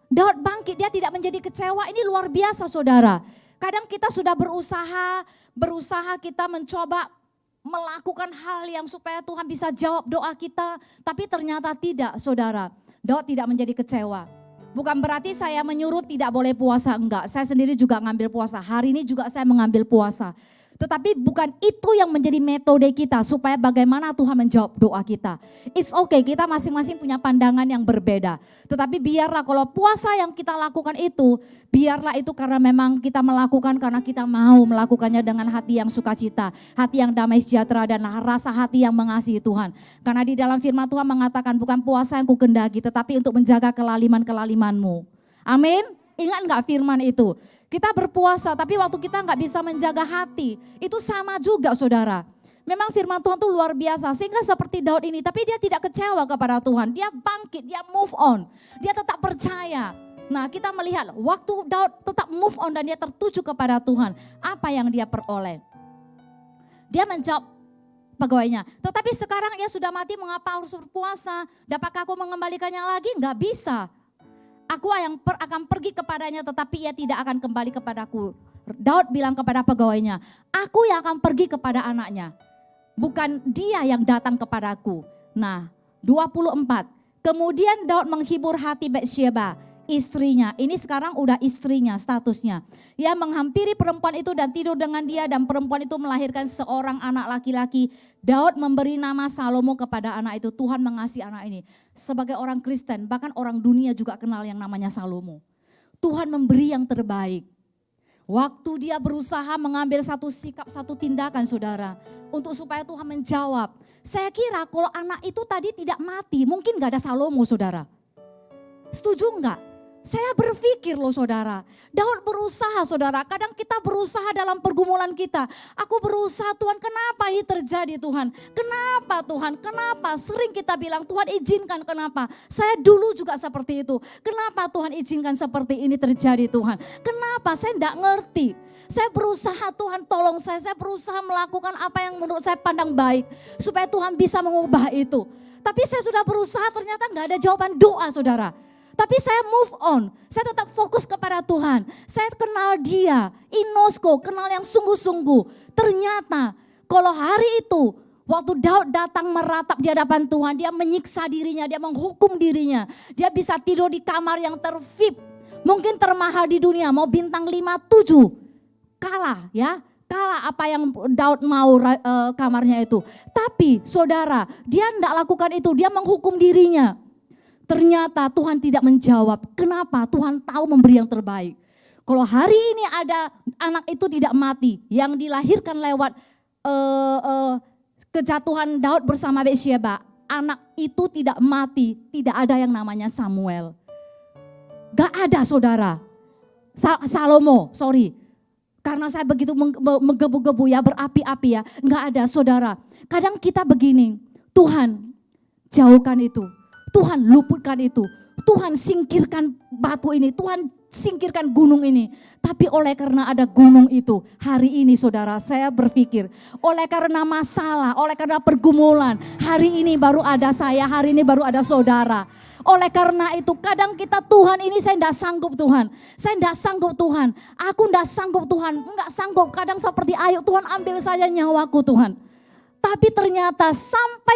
Daud bangkit, dia tidak menjadi kecewa. Ini luar biasa saudara. Kadang kita sudah berusaha kita mencoba melakukan hal yang supaya Tuhan bisa jawab doa kita. Tapi ternyata tidak saudara. Daud tidak menjadi kecewa. Bukan berarti saya menyuruh tidak boleh puasa, enggak. Saya sendiri juga ngambil puasa. Hari ini juga saya mengambil puasa. Tetapi bukan itu yang menjadi metode kita supaya bagaimana Tuhan menjawab doa kita. It's okay, kita masing-masing punya pandangan yang berbeda. Tetapi biarlah kalau puasa yang kita lakukan itu, biarlah itu karena memang kita melakukan karena kita mau melakukannya dengan hati yang sukacita, hati yang damai sejahtera dan rasa hati yang mengasihi Tuhan. Karena di dalam firman Tuhan mengatakan bukan puasa yang kukendaki tetapi untuk menjaga kelaliman-kelalimanmu. Amin. Ingat enggak firman itu? Kita berpuasa tapi waktu kita enggak bisa menjaga hati, itu sama juga saudara. Memang firman Tuhan itu luar biasa sehingga seperti Daud ini, tapi dia tidak kecewa kepada Tuhan. Dia bangkit, dia move on, dia tetap percaya. Nah kita melihat waktu Daud tetap move on dan dia tertuju kepada Tuhan, apa yang dia peroleh? Dia menjawab pegawainya, tetapi sekarang ia sudah mati mengapa harus berpuasa? Dapatkah aku mengembalikannya lagi? Enggak bisa. Aku yang akan pergi kepadanya tetapi ia tidak akan kembali kepadaku. Daud bilang kepada pegawainya, aku yang akan pergi kepada anaknya. Bukan dia yang datang kepadaku. Nah 24, kemudian Daud menghibur hati Batsyeba, istrinya. Ini sekarang udah istrinya statusnya. Ia menghampiri perempuan itu dan tidur dengan dia dan perempuan itu melahirkan seorang anak laki-laki. Daud memberi nama Salomo kepada anak itu. Tuhan mengasihi anak ini. Sebagai orang Kristen, bahkan orang dunia juga kenal yang namanya Salomo. Tuhan memberi yang terbaik. Waktu dia berusaha mengambil satu sikap, satu tindakan saudara. Untuk supaya Tuhan menjawab. Saya kira kalau anak itu tadi tidak mati, mungkin gak ada Salomo saudara. Setuju enggak? Saya berpikir loh saudara, Daud berusaha saudara, kadang kita berusaha dalam pergumulan kita. Aku berusaha Tuhan, kenapa ini terjadi Tuhan? Kenapa Tuhan? Kenapa? Sering kita bilang Tuhan izinkan, kenapa? Saya dulu juga seperti itu. Kenapa Tuhan izinkan seperti ini terjadi Tuhan? Kenapa? Saya enggak ngerti. Saya berusaha Tuhan tolong saya berusaha melakukan apa yang menurut saya pandang baik. Supaya Tuhan bisa mengubah itu. Tapi saya sudah berusaha ternyata enggak ada jawaban doa saudara. Tapi saya move on, saya tetap fokus kepada Tuhan. Saya kenal dia, Inosko, kenal yang sungguh-sungguh. Ternyata kalau hari itu, waktu Daud datang meratap di hadapan Tuhan, dia menyiksa dirinya, dia menghukum dirinya. Dia bisa tidur di kamar yang tervip, mungkin termahal di dunia, mau bintang 5, 7. Kalah ya, kalah apa yang Daud mau kamarnya itu. Tapi saudara, dia tidak lakukan itu, dia menghukum dirinya. Ternyata Tuhan tidak menjawab. Kenapa? Tuhan tahu memberi yang terbaik. Kalau hari ini ada anak itu tidak mati, yang dilahirkan lewat kejatuhan Daud bersama Batsyeba, anak itu tidak mati, tidak ada yang namanya Samuel. Gak ada saudara. Salomo, sorry. Karena saya begitu menggebu-gebu ya, berapi-api ya. Gak ada saudara. Kadang kita begini, Tuhan jauhkan itu. Tuhan luputkan itu. Tuhan singkirkan batu ini. Tuhan singkirkan gunung ini. Tapi oleh karena ada gunung itu, hari ini saudara saya berpikir, oleh karena masalah, oleh karena pergumulan, hari ini baru ada saya, hari ini baru ada saudara. Oleh karena itu kadang kita, Tuhan ini saya tidak sanggup Tuhan. Saya tidak sanggup Tuhan. Aku tidak sanggup Tuhan. Enggak sanggup. Kadang seperti ayo Tuhan ambil saja nyawaku Tuhan. Tapi ternyata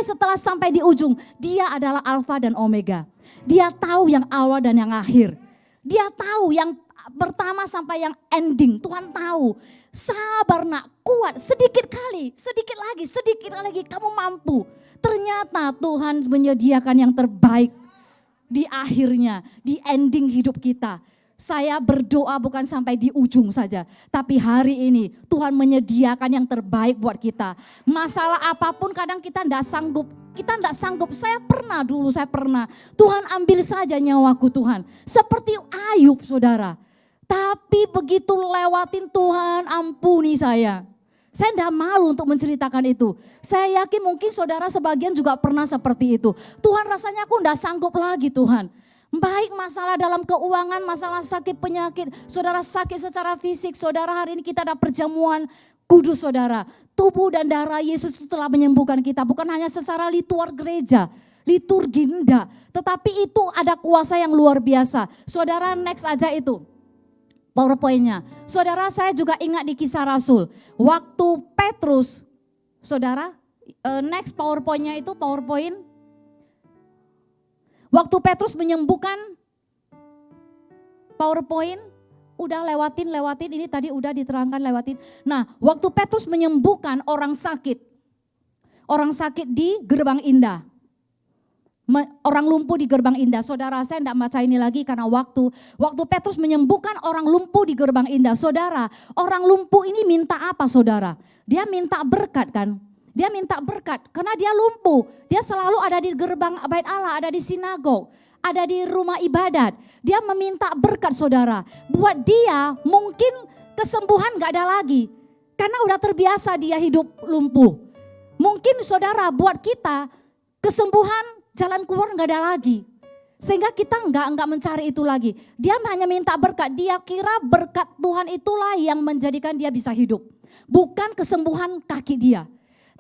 setelah sampai di ujung, dia adalah Alfa dan Omega. Dia tahu yang awal dan yang akhir. Dia tahu yang pertama sampai yang ending. Tuhan tahu. Sabar nak, kuat, sedikit lagi kamu mampu. Ternyata Tuhan menyediakan yang terbaik. Di akhirnya, di ending hidup kita. Saya berdoa bukan sampai di ujung saja. Tapi hari ini Tuhan menyediakan yang terbaik buat kita. Masalah apapun kadang kita tidak sanggup. Saya pernah. Tuhan ambil saja nyawaku Tuhan. Seperti Ayub saudara. Tapi begitu lewatin Tuhan ampuni saya. Saya tidak malu untuk menceritakan itu. Saya yakin mungkin saudara sebagian juga pernah seperti itu. Tuhan rasanya aku tidak sanggup lagi Tuhan. Baik masalah dalam keuangan, masalah sakit penyakit. Saudara sakit secara fisik, saudara hari ini kita ada perjamuan kudus saudara. Tubuh dan darah Yesus itu telah menyembuhkan kita. Bukan hanya secara liturgi gereja, liturgi enggak. Tetapi itu ada kuasa yang luar biasa. Saudara next aja itu. PowerPoint-nya. Saudara saya juga ingat di Kisah Rasul. Waktu Petrus, saudara next PowerPoint-nya itu PowerPoint. Waktu Petrus menyembuhkan PowerPoint, udah lewatin ini tadi udah diterangkan lewatin. Nah waktu Petrus menyembuhkan orang sakit di Gerbang Indah. Orang lumpuh di Gerbang Indah. Saudara saya tidak baca ini lagi karena waktu Petrus menyembuhkan orang lumpuh di Gerbang Indah. Saudara, orang lumpuh ini minta apa saudara? Dia minta berkat kan? Dia minta berkat karena dia lumpuh. Dia selalu ada di gerbang bait Allah, ada di sinagog, ada di rumah ibadat. Dia meminta berkat saudara. Buat dia mungkin kesembuhan gak ada lagi. Karena udah terbiasa dia hidup lumpuh. Mungkin saudara buat kita kesembuhan jalan keluar gak ada lagi. Sehingga kita enggak mencari itu lagi. Dia hanya minta berkat. Dia kira berkat Tuhan itulah yang menjadikan dia bisa hidup. Bukan kesembuhan kaki dia.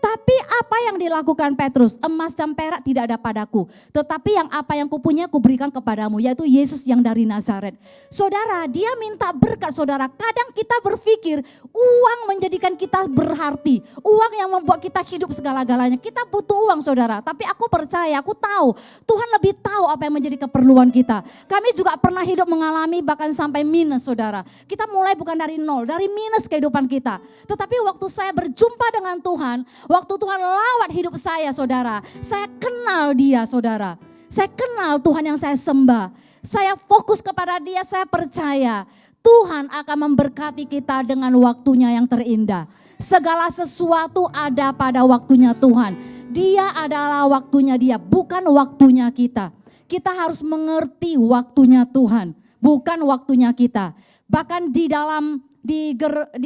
Tapi apa yang dilakukan Petrus? Emas dan perak tidak ada padaku. Tetapi yang apa yang kupunya kuberikan kepadamu. Yaitu Yesus yang dari Nazaret. Saudara, dia minta berkat saudara. Kadang kita berpikir uang menjadikan kita berarti. Uang yang membuat kita hidup segala-galanya. Kita butuh uang saudara. Tapi aku percaya, aku tahu. Tuhan lebih tahu apa yang menjadi keperluan kita. Kami juga pernah hidup mengalami bahkan sampai minus saudara. Kita mulai bukan dari nol, dari minus kehidupan kita. Tetapi waktu saya berjumpa dengan Tuhan. Waktu Tuhan lawat hidup saya saudara, saya kenal dia saudara. Saya kenal Tuhan yang saya sembah. Saya fokus kepada dia, saya percaya Tuhan akan memberkati kita dengan waktunya yang terindah. Segala sesuatu ada pada waktunya Tuhan. Dia adalah waktunya dia, bukan waktunya kita. Kita harus mengerti waktunya Tuhan, bukan waktunya kita. Bahkan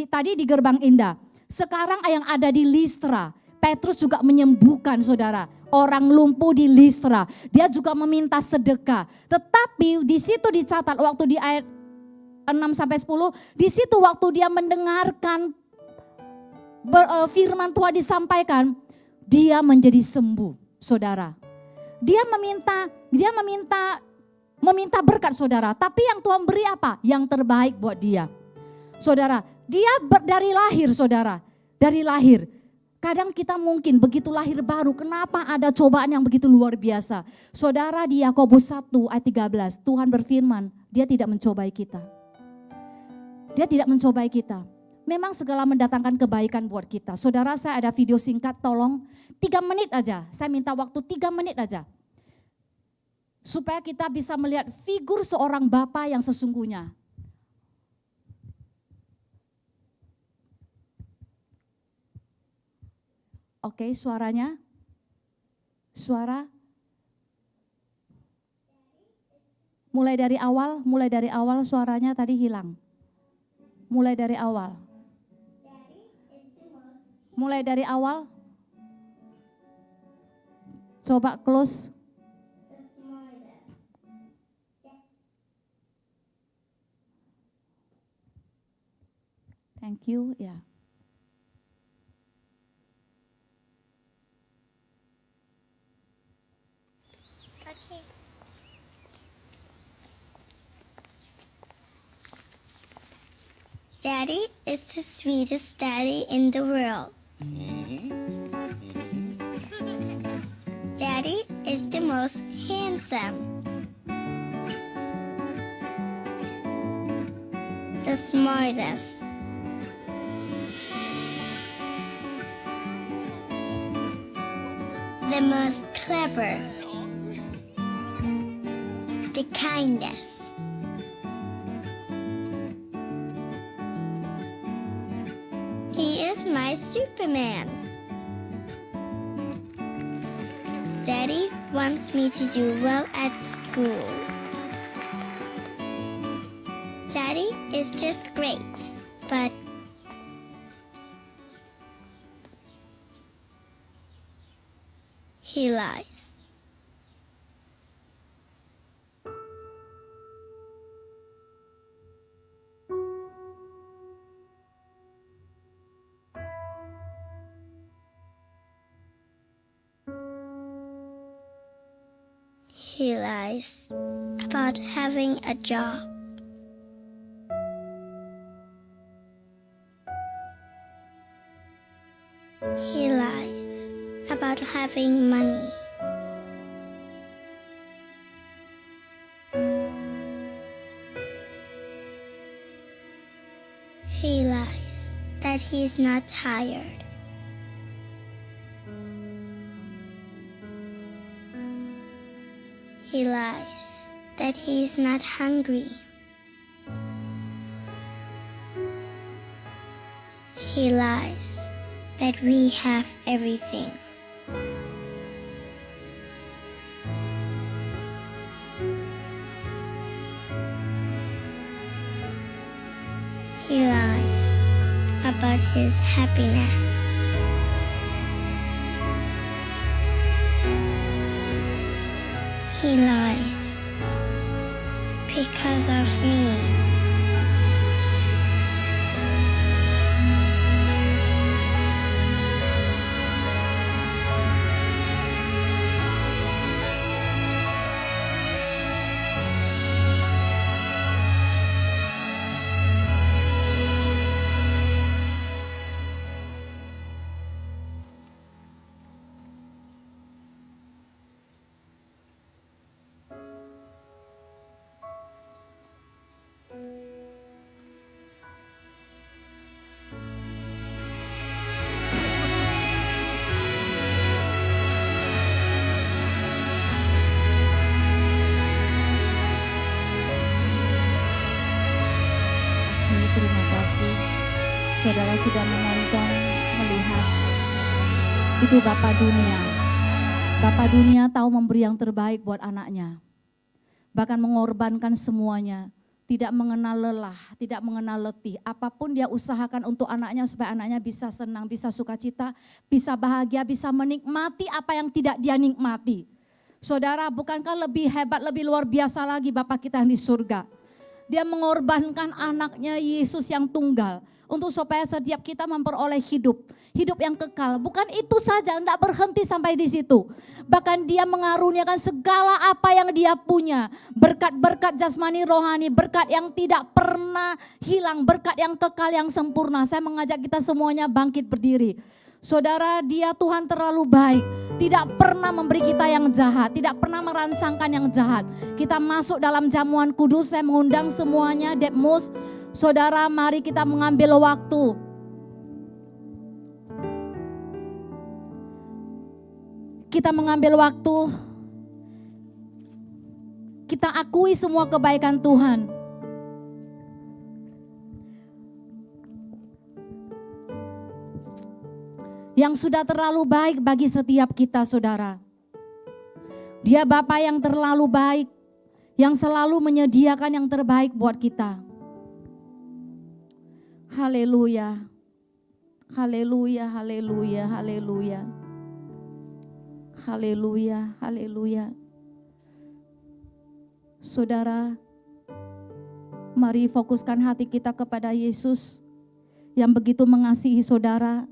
tadi di Gerbang Indah. Sekarang yang ada di Listra, Petrus juga menyembuhkan saudara. Orang lumpuh di Listra, dia juga meminta sedekah. Tetapi di situ dicatat waktu di ayat 6-10, di situ waktu dia mendengarkan firman Tuhan disampaikan, dia menjadi sembuh saudara. Dia meminta berkat saudara. Tapi yang Tuhan beri apa? Yang terbaik buat dia. Saudara, dia dari lahir saudara, dari lahir. Kadang kita mungkin begitu lahir baru, kenapa ada cobaan yang begitu luar biasa. Saudara di Yakobus 1 ayat 13, Tuhan berfirman, dia tidak mencobai kita. Dia tidak mencobai kita. memang segala mendatangkan kebaikan buat kita. Saudara, saya ada video singkat, tolong 3 menit aja. Saya minta waktu 3 menit aja. Supaya kita bisa melihat figur seorang Bapa yang sesungguhnya. Oke, suaranya. Suara. Mulai dari awal suaranya tadi hilang. Mulai dari awal. Mulai dari awal. Coba close. Thank you, ya. Okay. Daddy is the sweetest daddy in the world. Daddy is the most handsome. The smartest. The most clever. The kindest. He is my Superman. Daddy wants me to do well at school. Daddy is just great, but he lies. He lies about having a job. He lies about having money. He lies that he is not tired. He lies that he is not hungry. He lies that we have everything. He lies about his happiness. He lies because of me. Oke, terima kasih. Saudara sudah menonton, melihat. Itu Bapa dunia. Bapa dunia tahu memberi yang terbaik buat anaknya. Bahkan mengorbankan semuanya. Tidak mengenal lelah, tidak mengenal letih. Apapun dia usahakan untuk anaknya supaya anaknya bisa senang, bisa sukacita, bisa bahagia, bisa menikmati apa yang tidak dia nikmati. Saudara, bukankah lebih hebat, lebih luar biasa lagi Bapa kita yang di surga. Dia mengorbankan anaknya Yesus yang tunggal untuk supaya setiap kita memperoleh hidup yang kekal. Bukan itu saja, tidak berhenti sampai di situ. Bahkan dia mengaruniakan segala apa yang dia punya. Berkat-berkat jasmani rohani, berkat yang tidak pernah hilang, berkat yang kekal yang sempurna. Saya mengajak kita semuanya bangkit berdiri. Saudara, dia Tuhan terlalu baik. Tidak pernah memberi kita yang jahat, tidak pernah merancangkan yang jahat. Kita masuk dalam jamuan kudus, saya mengundang semuanya, Depmus. Saudara, mari kita mengambil waktu. Kita mengambil waktu. Kita akui semua kebaikan Tuhan. Yang sudah terlalu baik bagi setiap kita, saudara. Dia Bapa yang terlalu baik, yang selalu menyediakan yang terbaik buat kita. Haleluya. Haleluya, haleluya, haleluya. Haleluya, haleluya. Saudara, mari fokuskan hati kita kepada Yesus yang begitu mengasihi saudara.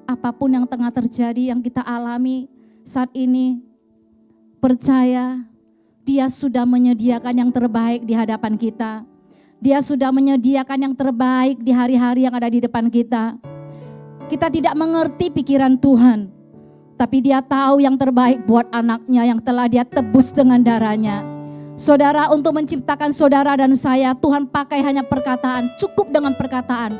Apapun yang tengah terjadi, yang kita alami saat ini, percaya Dia sudah menyediakan yang terbaik di hadapan kita. Dia sudah menyediakan yang terbaik di hari-hari yang ada di depan kita. Kita tidak mengerti pikiran Tuhan, tapi Dia tahu yang terbaik buat anaknya yang telah Dia tebus dengan darahnya. Saudara, untuk menciptakan saudara dan saya, Tuhan pakai hanya perkataan, cukup dengan perkataan.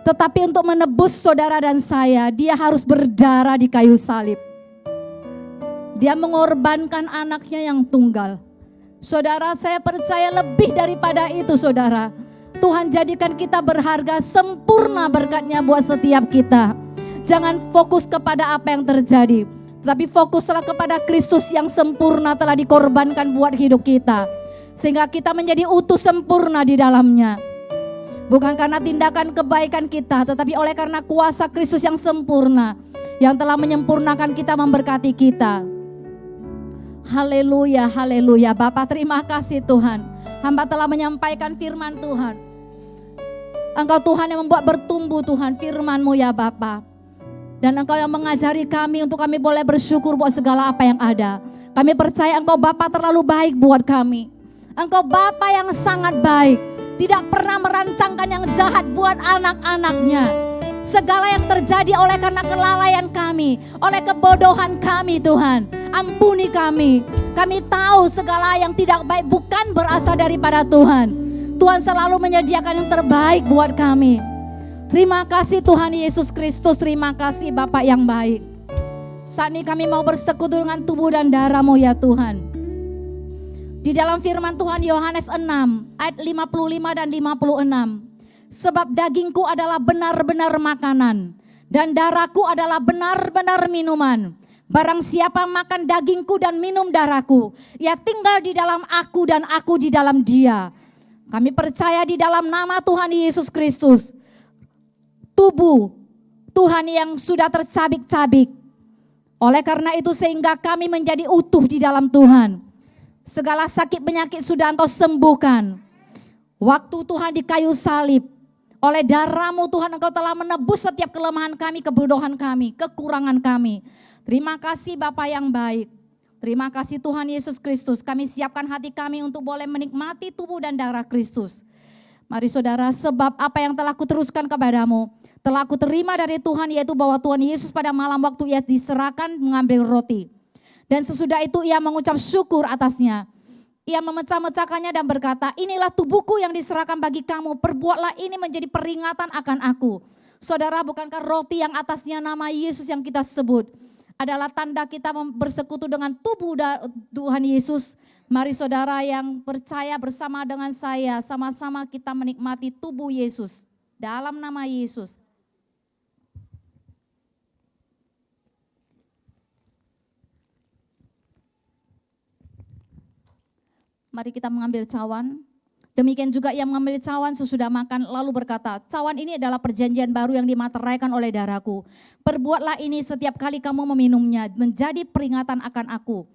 Tetapi untuk menebus saudara dan saya, Dia harus berdarah di kayu salib. Dia mengorbankan anaknya yang tunggal. Saudara, saya percaya lebih daripada itu, saudara. Tuhan jadikan kita berharga, sempurna berkat-Nya buat setiap kita. Jangan fokus kepada apa yang terjadi, tetapi fokuslah kepada Kristus yang sempurna telah dikorbankan buat hidup kita. Sehingga kita menjadi utuh sempurna di dalamnya. Bukan karena tindakan kebaikan kita, tetapi oleh karena kuasa Kristus yang sempurna, yang telah menyempurnakan kita, memberkati kita. Haleluya, haleluya. Bapa, terima kasih Tuhan. Hamba telah menyampaikan firman Tuhan. Engkau Tuhan yang membuat bertumbuh Tuhan firman-Mu ya Bapa. Dan Engkau yang mengajari kami untuk kami boleh bersyukur buat segala apa yang ada. Kami percaya Engkau Bapa terlalu baik buat kami. Engkau Bapa yang sangat baik. Tidak pernah merancangkan yang jahat buat anak-anaknya. Segala yang terjadi oleh karena kelalaian kami, oleh kebodohan kami Tuhan. Ampuni kami. Kami tahu segala yang tidak baik bukan berasal daripada Tuhan. Tuhan selalu menyediakan yang terbaik buat kami. Terima kasih Tuhan Yesus Kristus, terima kasih Bapa yang baik. Saat ini kami mau bersekutu dengan tubuh dan darah-Mu ya Tuhan. Di dalam firman Tuhan Yohanes 6 ayat 55 dan 56. Sebab dagingku adalah benar-benar makanan dan darahku adalah benar-benar minuman. Barang siapa makan dagingku dan minum darahku, ia tinggal di dalam aku dan aku di dalam dia. Kami percaya di dalam nama Tuhan Yesus Kristus. Tubuh Tuhan yang sudah tercabik-cabik. Oleh karena itu sehingga kami menjadi utuh di dalam Tuhan. Segala sakit penyakit sudah Engkau sembuhkan. Waktu Tuhan di kayu salib, oleh darah-Mu Tuhan Engkau telah menebus setiap kelemahan kami, kebodohan kami, kekurangan kami. Terima kasih Bapa yang baik. Terima kasih Tuhan Yesus Kristus. Kami siapkan hati kami untuk boleh menikmati tubuh dan darah Kristus. Mari saudara, sebab apa yang telah kuteruskan kepadamu, telah aku terima dari Tuhan, yaitu bahwa Tuhan Yesus pada malam waktu Ia diserahkan mengambil roti. Dan sesudah itu Ia mengucap syukur atasnya. Ia memecah-mecahkannya dan berkata, inilah tubuhku yang diserahkan bagi kamu, perbuatlah ini menjadi peringatan akan aku. Saudara, bukankah roti yang atasnya nama Yesus yang kita sebut adalah tanda kita bersekutu dengan tubuh Tuhan Yesus? Mari saudara yang percaya bersama dengan saya, sama-sama kita menikmati tubuh Yesus dalam nama Yesus. Mari kita mengambil cawan. Demikian juga Ia mengambil cawan sesudah makan lalu berkata, cawan ini adalah perjanjian baru yang dimateraikan oleh darahku. Perbuatlah ini setiap kali kamu meminumnya menjadi peringatan akan aku.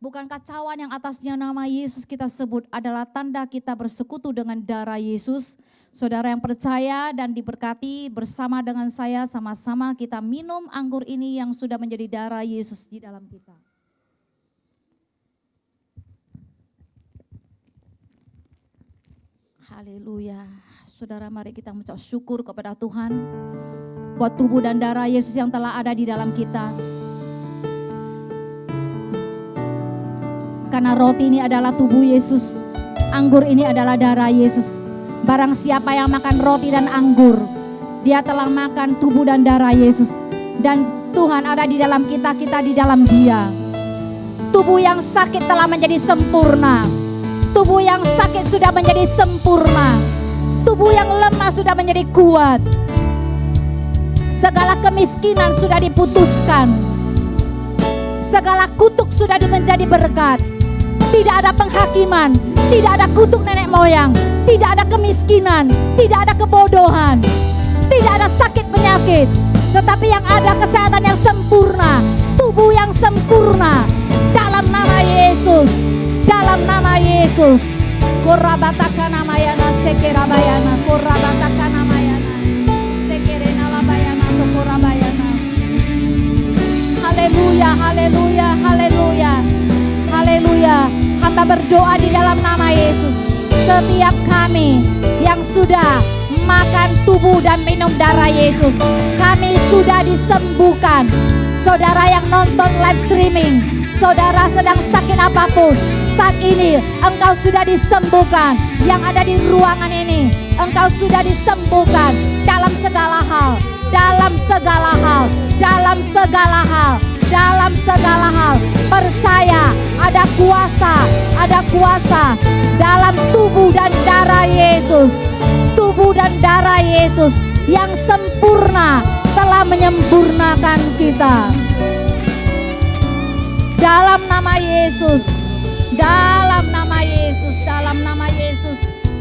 Bukankah cawan yang atasnya nama Yesus kita sebut adalah tanda kita bersekutu dengan darah Yesus? Saudara yang percaya dan diberkati bersama dengan saya, sama-sama kita minum anggur ini yang sudah menjadi darah Yesus di dalam kita. Haleluya. Saudara, mari kita mengucap syukur kepada Tuhan buat tubuh dan darah Yesus yang telah ada di dalam kita. Karena roti ini adalah tubuh Yesus, anggur ini adalah darah Yesus. Barang siapa yang makan roti dan anggur, dia telah makan tubuh dan darah Yesus. Dan Tuhan ada di dalam kita, kita di dalam Dia. Tubuh yang sakit telah menjadi sempurna. Tubuh yang sakit sudah menjadi sempurna. Tubuh yang lemah sudah menjadi kuat. Segala kemiskinan sudah diputuskan. Segala kutuk sudah menjadi berkat. Tidak ada penghakiman, tidak ada kutuk nenek moyang, tidak ada kemiskinan, tidak ada kebodohan, tidak ada sakit penyakit, tetapi yang ada kesehatan yang sempurna, tubuh yang sempurna. Dalam nama Yesus, dalam nama Yesus. Korabataka namayana sekerabayana, korabataka namayana sekerena labayana korabayana. Haleluya, haleluya, haleluya. Haleluya. Hamba berdoa di dalam nama Yesus. Setiap kami yang sudah makan tubuh dan minum darah Yesus, kami sudah disembuhkan. Saudara yang nonton live streaming, saudara sedang sakit apapun, saat ini engkau sudah disembuhkan. Yang ada di ruangan ini, engkau sudah disembuhkan dalam segala hal, dalam segala hal, dalam segala hal, dalam segala hal. Percaya ada kuasa dalam tubuh dan darah Yesus. Tubuh dan darah Yesus yang sempurna telah menyempurnakan kita. Dalam nama Yesus, dalam nama Yesus, dalam nama Yesus,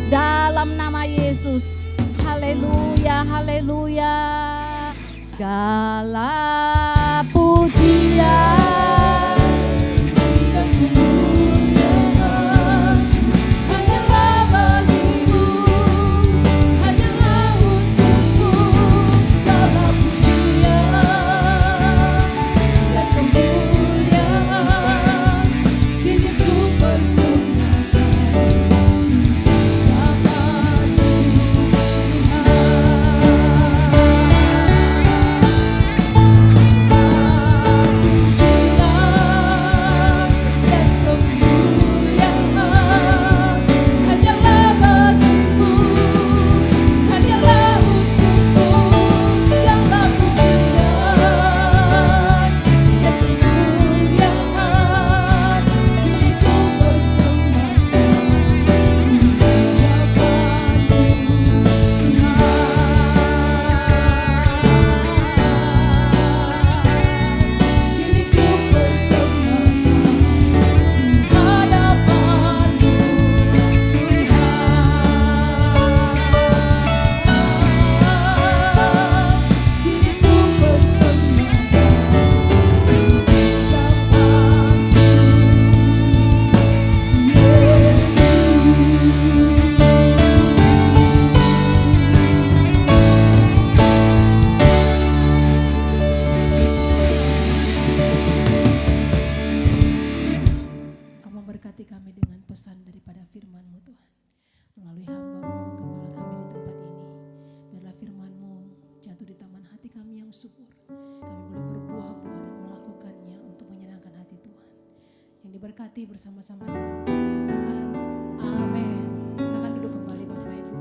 dalam nama Yesus. Haleluya, haleluya. Segala pujian dan kemuliaan hanyalah bagimu, hanyalah untukmu. Segala pujian dan kemuliaan kini ku persembahkan kepadamu, diberkati bersama-sama dengan katakan amin. Silakan duduk kembali Bapak Ibu.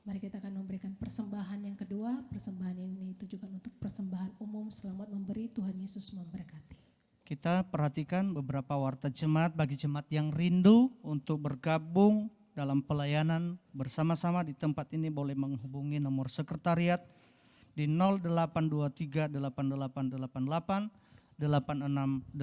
Mari kita akan memberikan persembahan yang kedua. Persembahan ini ditujukan untuk persembahan umum. Selamat memberi, Tuhan Yesus memberkati. Kita perhatikan beberapa warta jemaat bagi jemaat yang rindu untuk bergabung dalam pelayanan bersama-sama di tempat ini boleh menghubungi nomor sekretariat di 0823 8888 8681.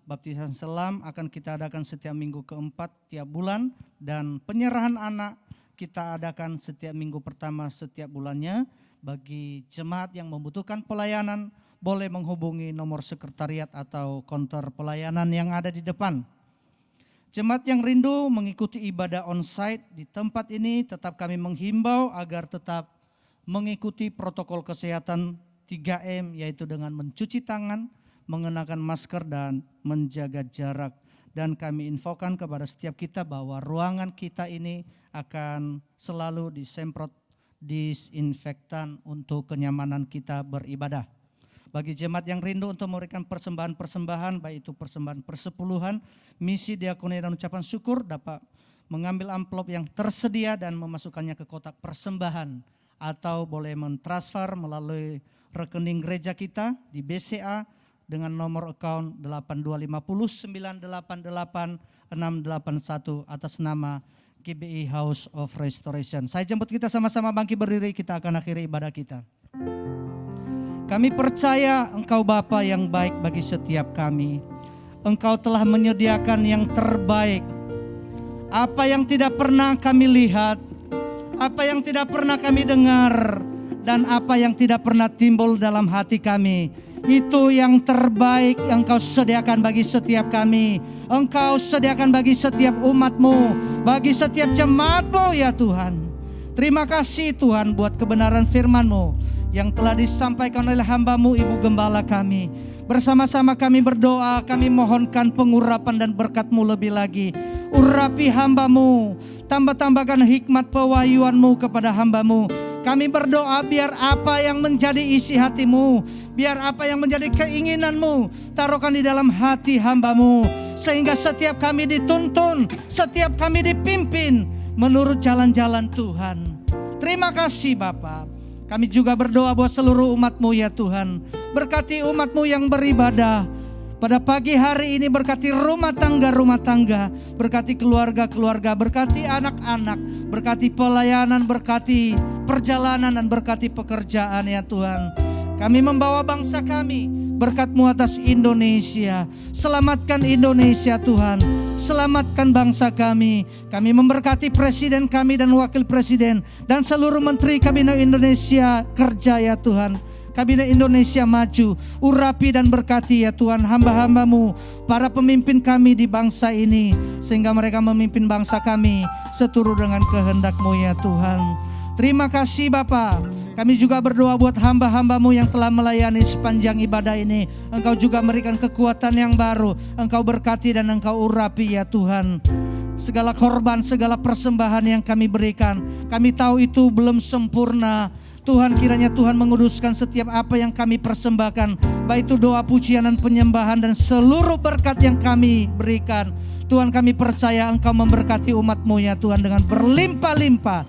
Baptisan selam akan kita adakan setiap minggu keempat tiap bulan dan penyerahan anak kita adakan setiap minggu pertama setiap bulannya. Bagi jemaat yang membutuhkan pelayanan boleh menghubungi nomor sekretariat atau konter pelayanan yang ada di depan. Jemaat yang rindu mengikuti ibadah onsite di tempat ini tetap kami menghimbau agar tetap mengikuti protokol kesehatan 3M, yaitu dengan mencuci tangan, mengenakan masker dan menjaga jarak. Dan kami infokan kepada setiap kita bahwa ruangan kita ini akan selalu disemprot disinfektan untuk kenyamanan kita beribadah. Bagi jemaat yang rindu untuk memberikan persembahan-persembahan, baik itu persembahan persepuluhan, misi, diakoni dan ucapan syukur, dapat mengambil amplop yang tersedia dan memasukkannya ke kotak persembahan. Atau boleh mentransfer melalui rekening gereja kita di BCA dengan nomor account 8250988681 atas nama GBI House of Restoration. Saya jemput kita sama-sama bangkit berdiri, kita akan akhiri ibadah kita. Kami percaya Engkau Bapa yang baik bagi setiap kami. Engkau telah menyediakan yang terbaik. Apa yang tidak pernah kami lihat, apa yang tidak pernah kami dengar, dan apa yang tidak pernah timbul dalam hati kami, itu yang terbaik yang Engkau sediakan bagi setiap kami. Engkau sediakan bagi setiap umat-Mu, bagi setiap jemaat-Mu ya Tuhan. Terima kasih Tuhan buat kebenaran firman-Mu yang telah disampaikan oleh hamba-Mu Ibu Gembala kami. Bersama-sama kami berdoa, kami mohonkan pengurapan dan berkat-Mu lebih lagi. Urapi hamba-Mu, tambah-tambahkan hikmat pewahyuan-Mu kepada hamba-Mu. Kami berdoa biar apa yang menjadi isi hati-Mu, biar apa yang menjadi keinginan-Mu, taruhkan di dalam hati hamba-Mu. Sehingga setiap kami dituntun, setiap kami dipimpin menurut jalan-jalan Tuhan. Terima kasih Bapa. Kami juga berdoa buat seluruh umat-Mu ya Tuhan. Berkati umat-Mu yang beribadah. Pada pagi hari ini berkati rumah tangga, berkati keluarga-keluarga, berkati anak-anak, berkati pelayanan, berkati perjalanan dan berkati pekerjaan ya Tuhan. Kami membawa bangsa kami, berkat-Mu atas Indonesia. Selamatkan Indonesia Tuhan, selamatkan bangsa kami. Kami memberkati presiden kami dan wakil presiden dan seluruh menteri kabinet Indonesia kerja ya Tuhan. Kabinet Indonesia Maju, urapi dan berkati ya Tuhan hamba-hamba-Mu, para pemimpin kami di bangsa ini, sehingga mereka memimpin bangsa kami seturut dengan kehendak-Mu ya Tuhan. Terima kasih Bapa. Kami juga berdoa buat hamba-hamba-Mu yang telah melayani sepanjang ibadah ini. Engkau juga memberikan kekuatan yang baru. Engkau berkati dan Engkau urapi ya Tuhan. Segala korban, segala persembahan yang kami berikan, kami tahu itu belum sempurna. Tuhan, kiranya Tuhan menguduskan setiap apa yang kami persembahkan, baik itu doa, pujian dan penyembahan dan seluruh berkat yang kami berikan. Tuhan, kami percaya Engkau memberkati umat-Mu ya Tuhan dengan berlimpah-limpah.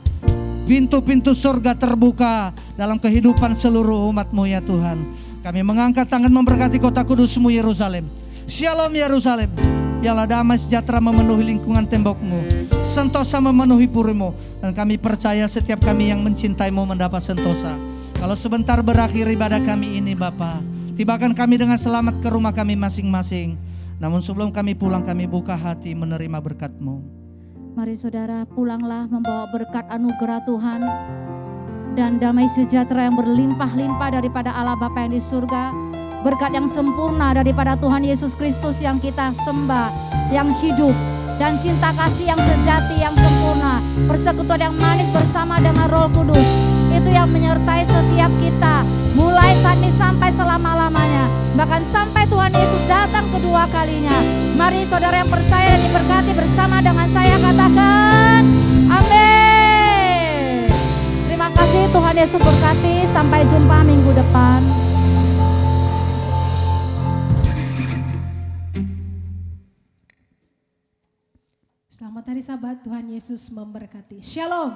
Pintu-pintu surga terbuka dalam kehidupan seluruh umat-Mu ya Tuhan. Kami mengangkat tangan memberkati kota kudus-Mu Yerusalem. Shalom Yerusalem. Biarlah damai sejahtera memenuhi lingkungan tembok-Mu, sentosa memenuhi puri-Mu. Dan kami percaya setiap kami yang mencintai-Mu mendapat sentosa. Kalau sebentar berakhir ibadah kami ini Bapa, tibakan kami dengan selamat ke rumah kami masing-masing. Namun sebelum kami pulang, kami buka hati menerima berkat-Mu. Mari saudara, pulanglah membawa berkat anugerah Tuhan dan damai sejahtera yang berlimpah-limpah daripada Allah Bapa yang di surga. Berkat yang sempurna daripada Tuhan Yesus Kristus yang kita sembah, yang hidup, dan cinta kasih yang sejati, yang sempurna, persekutuan yang manis bersama dengan Roh Kudus, itu yang menyertai setiap kita mulai saat ini sampai selama-lamanya, bahkan sampai Tuhan Yesus datang kedua kalinya. Mari saudara yang percaya dan diberkati bersama dengan saya katakan amin. Terima kasih, Tuhan Yesus berkati. Sampai jumpa minggu depan. Selamat hari Sabat, Tuhan Yesus memberkati. Shalom.